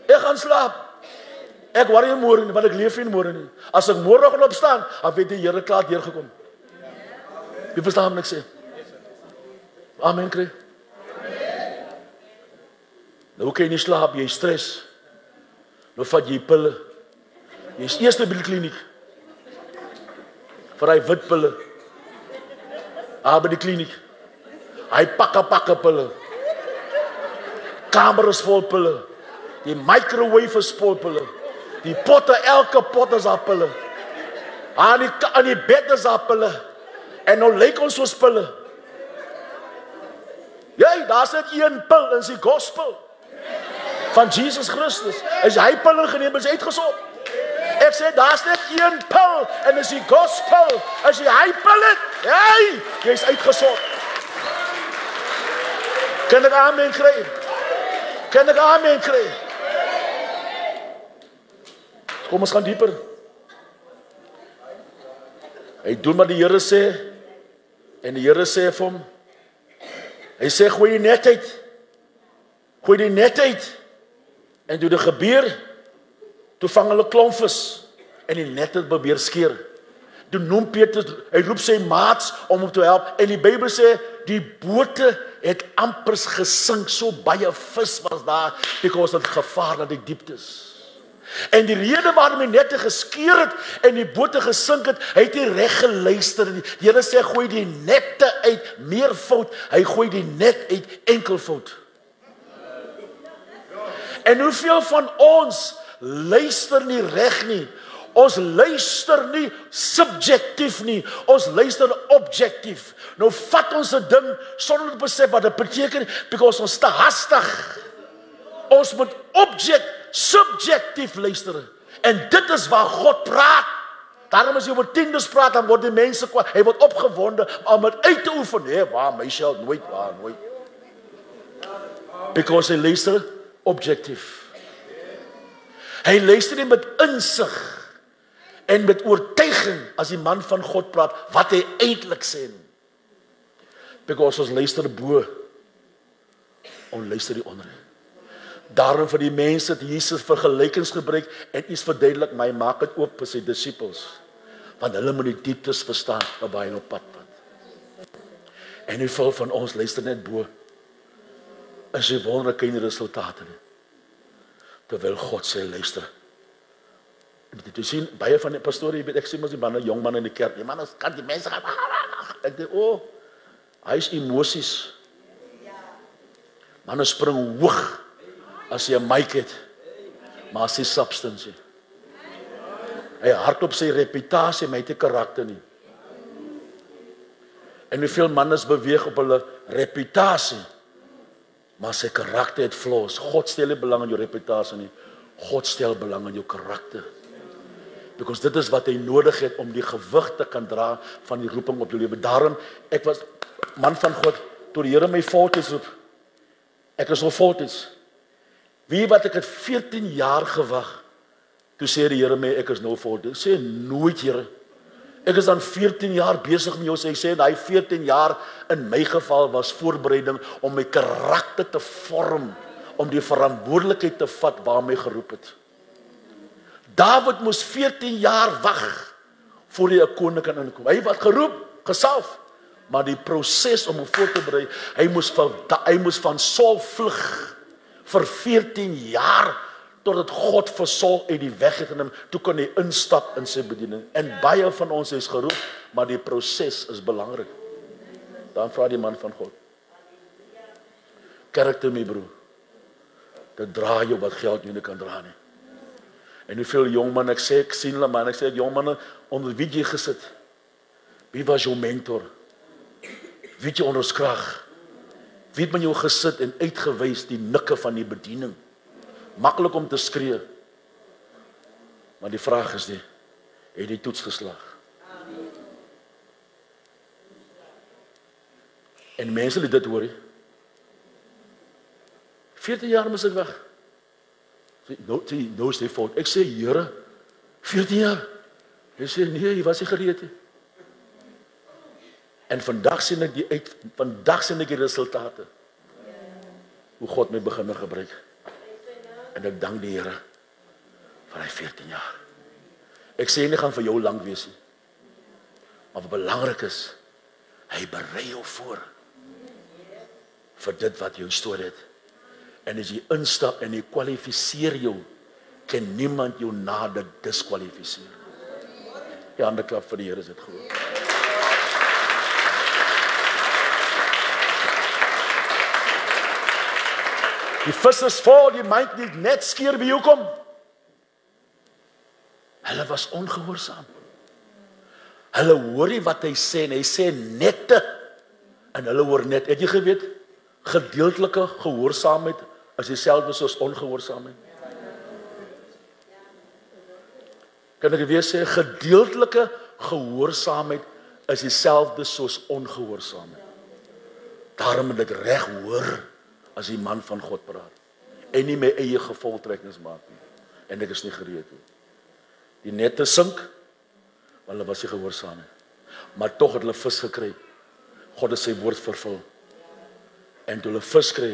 Ek gaan slaap. Ek worry nie môre nie, want ek leef nie môre nie. As ek môreoggend opstaan, dan weet die Here klaar deurgekom. Wie verstaan wat ek sê? Amen kry. Nou kan jy nie slaap, jy stres. Nou vat jy pille. Jy is eers by die kliniek. Vir hy wit pille. By die kliniek. Hy pakke pille. Kamer is vol pille. Die microwave is vol pille. Die potte, elke pot is daar pille. Aan die bed is daar pille. En nou lyk ons soos pille. Jy, daar is net een pil, en is die gospel van Jesus Christus. As hy pille geneem, is hy uitgesond. Ek sê, daar is net een pil, en is die gospel. As hy pil het, jy is uitgesond. Kan ek amen kry? Kan ek amen kry? Kom ons gaan dieper. Hy doen wat die Here sê, en die Here sê vir hom, hy sê, gooi die net uit. Gooi die net uit. En toe dit gebeur, toe vang hulle klomvis, en die net het probeer skeer. Toe noem Petrus, hy roep sy maats om hom te help, en die Bybel sê, die bote het ampers gesink, so baie vis was daar, because het gevaar dat die dieptes. En die rede waarom hy nette geskeer het en die bote gesink het, hy het nie reg geluister nie. Die Here sê, gooi die nette uit meervoud, hy gooi die net uit enkelvoud. En hoeveel van ons luister nie reg nie? Ons luister nie subjectief nie, ons luister objectief. Nou vat ons 'n ding sonder te besef wat dit beteken, because ons te hastig. Ons moet subjectief luister. En dit is waar God praat. Daarom as jy oor tiendes praat, dan word die mense kwaad. Hy word opgewonde om dit uit te oefen. Nee, waar my sel nooit. Because hy luister objectief. Hy luister nie met insig en met oortuiging as die man van God praat wat hy eintlik sê. Because ons luister bo, ons luister die onder. Daarom vir die mense het Jesus vergelykings gebruik en iets verduidelik, maar hy maak dit oop vir sy disippels, want hulle moet die dieptes verstaan waar hy op pad pad. En die veel van ons luister net bo, en sy wonderlike geen resultate nie, terwyl God sê luister. Jy sien, baie van die pastoor, jy weet, ek sien mos die manne, jong manne in die kerk, die manne kan die mense gaan, ek denk, hy is emosies. Manne spring hoog, as hy 'n mic het, maar as hy substance. Hy hardop sy reputasie, maar hy het 'n karakter nie. En hoeveel mannes beweeg op hulle reputasie, maar sy karakter het flaws. God stel nie belang in jou reputasie nie. God stel belang in jou karakter. Because dit is wat hy nodig het om die gewig te kan dra van die roeping op jou lewe. Daarom, ek was man van God, toe die Here my 40's roep. Ek is al 40's. Wie wat ek het 14 jaar gewag, toe sê die Here my, ek is nou 40. Ek sê nooit, Here. Ek is dan 14 jaar besig met jou, sê hy sê, daai 14 jaar in my geval was voorbereiding om my karakter te vorm, om die verantwoordelikheid te vat waar my geroep het. David moes 14 jaar wag voor hy 'n koning kan inkom. Hy was geroep, gesalf, maar die proses om hom voor te berei, hy moes van Saul vlug vir 14 jaar totdat God vir Saul uit die weg het geneem, toe kon hy instap in sy bediening. En baie van ons is geroep, maar die proses is belangrik. Dan vra die man van God. Karakter, my broer. Dit dra jou wat geld nie kan dra nie. En hoeveel jong man, ek sien hulle man, ek sê jong manne, onder wie jy gesit? Wie was jou mentor? Wie het jy onderskrag? Wie het met jou gesit en uitgewys die nikke van die bediening? Maklik om te skree. Maar die vraag is die, het die toets geslaag? En mense het dit hoor. 14 jaar moes ek weg. Nou is die fout. Ek sê, Here, 14 jaar. Hy sê, nee, jy was nie gereed nie. En vandag sien ek die resultate. Hoe God my begin gebruik. En ek dank die Here vir hy 14 jaar. Ek sê nie gaan vir jou lang wees nie. Maar wat belangrik is, hy berei jou voor vir dit wat jou storie het. En as jy instap en jy kwalifiseer jou, kan niemand jou na dit diskwalifiseer. Die hande klap vir die Here, is dit goed. Die vissers vol, die mind nie net skeer by jou kom. Hulle was ongehoorsaam. Hulle hoor nie wat hy sê, en hy sê nette, en hulle hoor net. Het jy geweet, gedeeltelike gehoorsaamheid is dieselfde soos ongehoorsaamheid? Kan ek weer sê, gedeeltelike gehoorsaamheid is dieselfde soos ongehoorsaamheid. Daarom moet ek reg hoor as die man van God praat. En nie my eie gevolgtrekkings maak nie. En ek is nie gereed nie. Die nette sink, want hulle was nie gehoorsaam nie. Maar tog het hulle vis gekry. God het sy woord vervul. En toe hulle vis kry,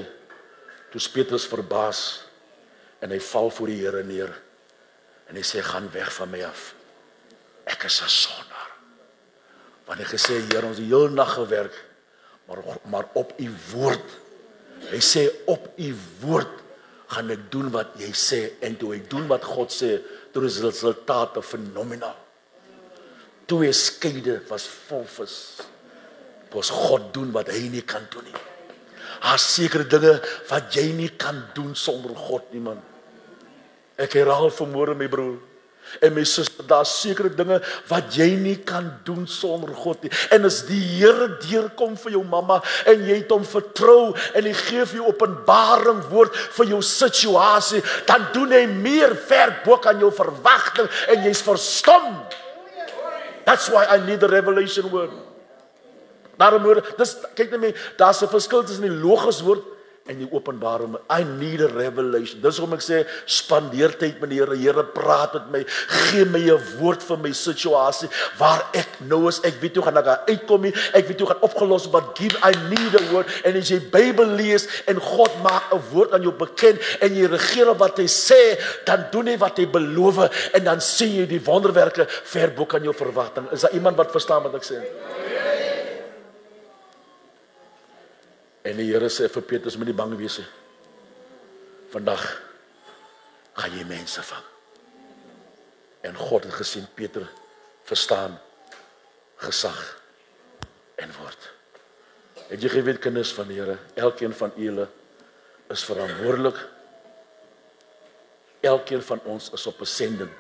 toe is Petrus verbaas, en hy val voor die Here neer, en hy sê, gaan weg van my af. Ek is 'n sondaar. Want hy gesê, Here, ons het die hele nag gewerk, maar op u woord. Hy sê, op u woord gaan ek doen wat jy sê, en toe hy doen wat God sê, toe is die resultate fenomenaal. 2 skeide was vol vis. Ons God doen wat hy nie kan doen nie. Daar sekere dinge wat jy nie kan doen sonder God nie, man. Ek herhaal vanmôre, my broer en my suster, daar sekere dinge wat jy nie kan doen sonder God nie. En as die Here deurkom vir jou mamma en jy het hom vertrou en hy gee vir jou openbaring woord vir jou situasie, dan doen hy meer ver bo aan jou verwagting en jy's verstom. That's why I need the revelation word. Daarom hoor, kyk net my, daar's 'n verskil tussen die logiese woord en die openbare. I need a revelation. Dis hoekom ek sê, spandeer tyd met die Here. Here, praat met my, gee my 'n woord vir my situasie, waar ek nou is, ek weet hoe gaan ek daar uitkom nie, ek weet hoe gaan opgelos, but I need a word. En as jy Bybel lees, en God maak 'n woord aan jou bekend, en jy regeer op wat hy sê, dan doen hy wat hy beloof, en dan sien jy die wonderwerke ver bo aan jou verwagting. Is daar iemand wat verstaan wat ek sê? En die Here sê vir Petrus, moet nie bang wees nie. Vandag gaan jy mense vang. En God het gesien, Peter verstaan gesag en woord. Het jy geweet, kinders van die Here, elkeen van julle is verantwoordelik. Elkeen van ons is op 'n sending.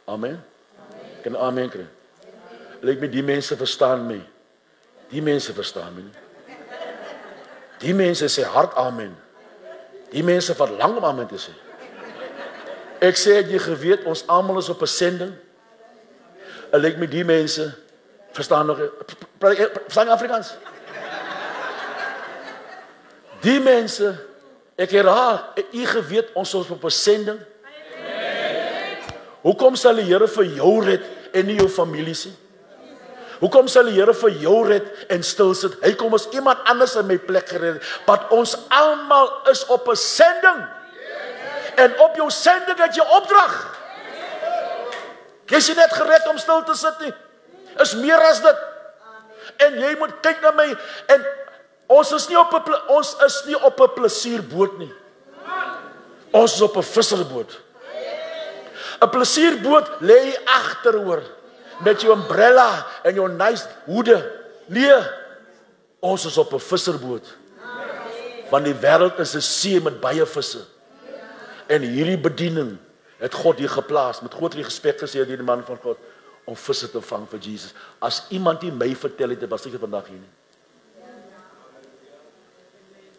Amen. Kan amen kry? Lyk my die mense verstaan my. Die mense verstaan my nie. Die mense sê hard amen. Die mense verlang om amen te sê. Ek sê, het jy geweet, ons almal is op 'n sending. En lyk my die mense verstaan nog, verstaan Afrikaans? Die mense, ek herhaal, jy geweet, ons is op 'n sending. Hoekom sal die Here vir jou red en nie jou familie sien? Hoekom sal die Here vir jou red en stil sit? Hy kom as iemand anders in my plek gered. Want ons almal is op 'n sending. En op jou sending het jy opdrag. Jy is nie net gered om stil te sit nie. Is meer as dit. En jy moet kyk na my en ons is nie op 'n plesierboot nie. Ons is op 'n visserboot. 'n Plesierboot lê jy agteroor met jou umbrella en jou nice hoede. Nee, ons is op 'n visserboot. Want die wêreld is 'n see met baie visse. En hierdie bediening het God hier geplaas met groot respek gesê deur die man van God om visse te vang vir Jesus. As iemand nie my vertel het, was ek vandag hier nie.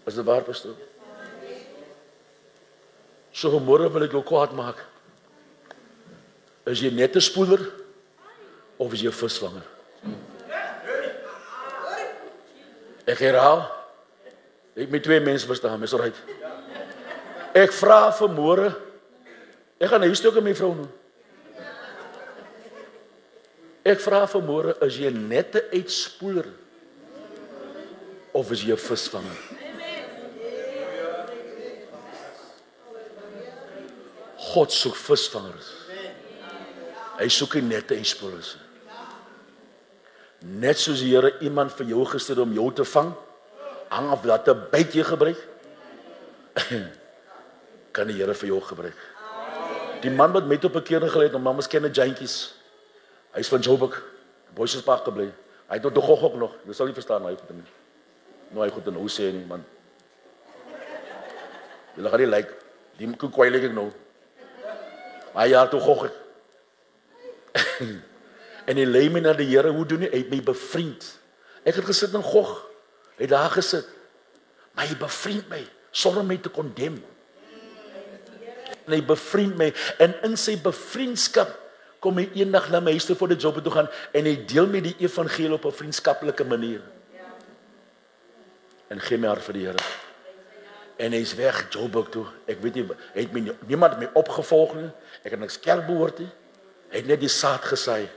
Is dit waar, pastoor? So vanmôre wil ek jou kwaad maak. Is jy net 'n spoeler of is jy 'n visvanger? Ek herhaal, ek met twee mense verstaan, is alright. Ek vra vanmôre, ek gaan 'n huis toe met my vrou nou. Ek vra vanmôre, is jy net 'n uitspoeler of is jy 'n visvanger? God soek visvangers. Hy soek nie net 'n uitspoelers. Net soos die Here iemand vir jou gestuur om jou te vang, hang af wat 'n byt jy gebruik, kan die Here vir jou gebruik. Die man wat met op 'n keer gelê het, om mamas ken 'n jantjies. Hy is van Joburg, Boyses Park gebly. Hy het tot Gogh ook nog. Jy sal nie verstaan hy goed nie. Nou hy goed en hoe sê nie, man. Jy gaan nie like die koekwai ek nou. Maar ja, toe Gogh. En hy lei my na die Here, hoe doen hy? Hy het my bevriend. Ek het gesit in Gogh. Hy het daar gesit. Maar hy bevriend my sonder my te condemn. En hy bevriend my en in sy bevriendskap kom hy eendag na my huis toe voor die job toe gaan en hy deel met die evangelie op 'n vriendskaplike manier. En gee my hart vir die Here. En hy's weg Joburg toe. Ek weet nie, het my niemand my opgevolg nie. Ek het niks kerk behoort nie. Hy het net die saad gesaai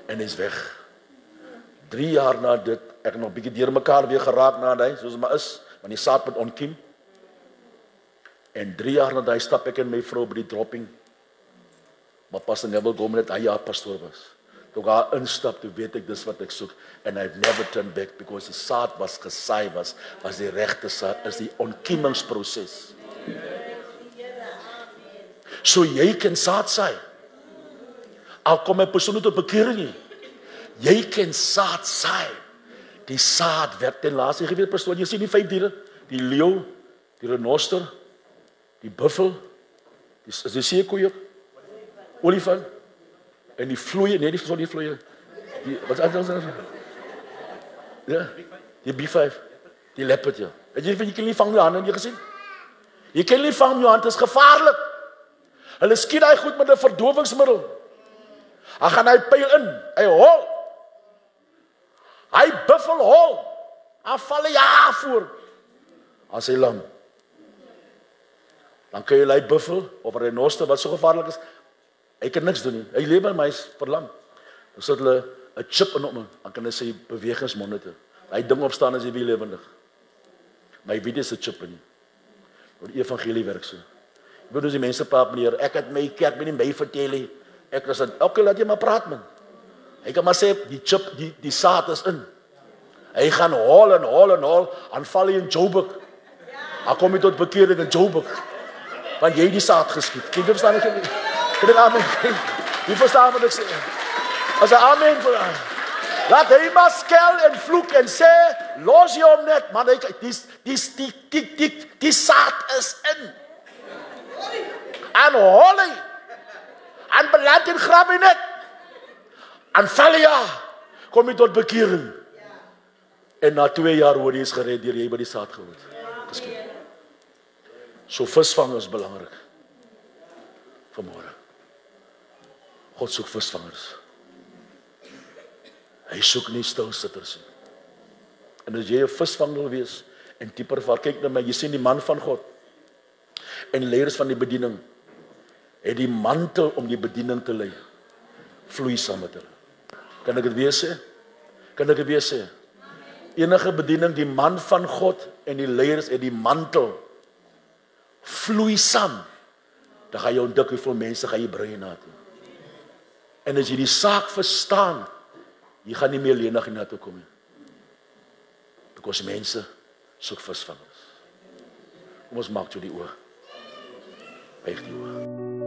en hy's weg. 3 jaar na dit, ek het nog bietjie deurmekaar weer geraak na hy, soos maar is, want die saad moet ontkiem. En 3 jaar na hy stap ek en my vrou by die dropping. Maar Pastor Neville kom net, hy pastoor was. Toe ek daar instap, toe weet ek dis wat ek soek. And I've never turned back, because die saad was gesaai, was die regte saad, is die ontkiemingsproses. So jy kan saad saai. Al kom 'n persoon tot bekering nie. Jy kan saad saai. Die saad werd ten laaste geweet, pastoor, jy sien die 5 diere, die leeu, die renoster, die buffel, die seekoeie, olifant, en die vloeie, nee, die vloeie, wat is anders? Ja, die B5, die leopard, ja. Jy kan nie vang met jou hand, jy gesien? Jy kan nie vang met jou hand, het is gevaarlik. Hulle skiet hy goed met 'n verdowingsmiddel. Hy gaan hy pyl in, hy hol. Hy buffel hol. Hy val ja voor. As hy lam. Dan kan jy hy buffel of 'n renoster wat so gevaarlik is. Hy kan niks doen nie. Hy lewe maar hy's verlam. Dan sit hulle 'n chip in hom, dan kan hy sy bewegings monitor. Hy ding opstaan as hy weer lewendig. Maar hy weet dis 'n chip in. Want die evangelie werk so. Ek bedoel die mense praat meneer, ek het my kerk met my vertel nie. Ek was elke laat jy maar praat man. Hy kan maar sê die chip, die saad is in. Hy gaan hol en val hy in Joburg. Hy kom tot bekering in Joburg. Want jy die saad geskiet. Jy verstaan ek nie. Kan ek amen? Jy verstaan wat ek sê? As 'n amen vir laat hy maar skel en vloek en sê, los jy hom net, man, die saad is in. En hol hy. En beland en grab hy net. En val ja, kom jy tot bekering. En na 2 jaar hoor jy is gered deur jy by die saadgewoed. Geskep. So visvang is belangrik. Vanmôre. God soek visvangers. Hy soek nie stilsitters nie. En as jy 'n visvanger wil wees, en dieper val, kyk na my, jy sien die man van God, en leiers van die bediening, het die mantel om die bediening te lei, vloei saam met hulle. Kan ek dit weer sê? Kan ek dit weer sê? Enige bediening, die man van God, en die leiers het die mantel, vloei saam, dan gaan jy ontdek hoeveel mense gaan jy bring na toe. En as jy die saak verstaan, jy gaan nie meer lenig na toe kom nie. Because mense soek visvangers. Kom ons maak toe die oë. Buig die oë.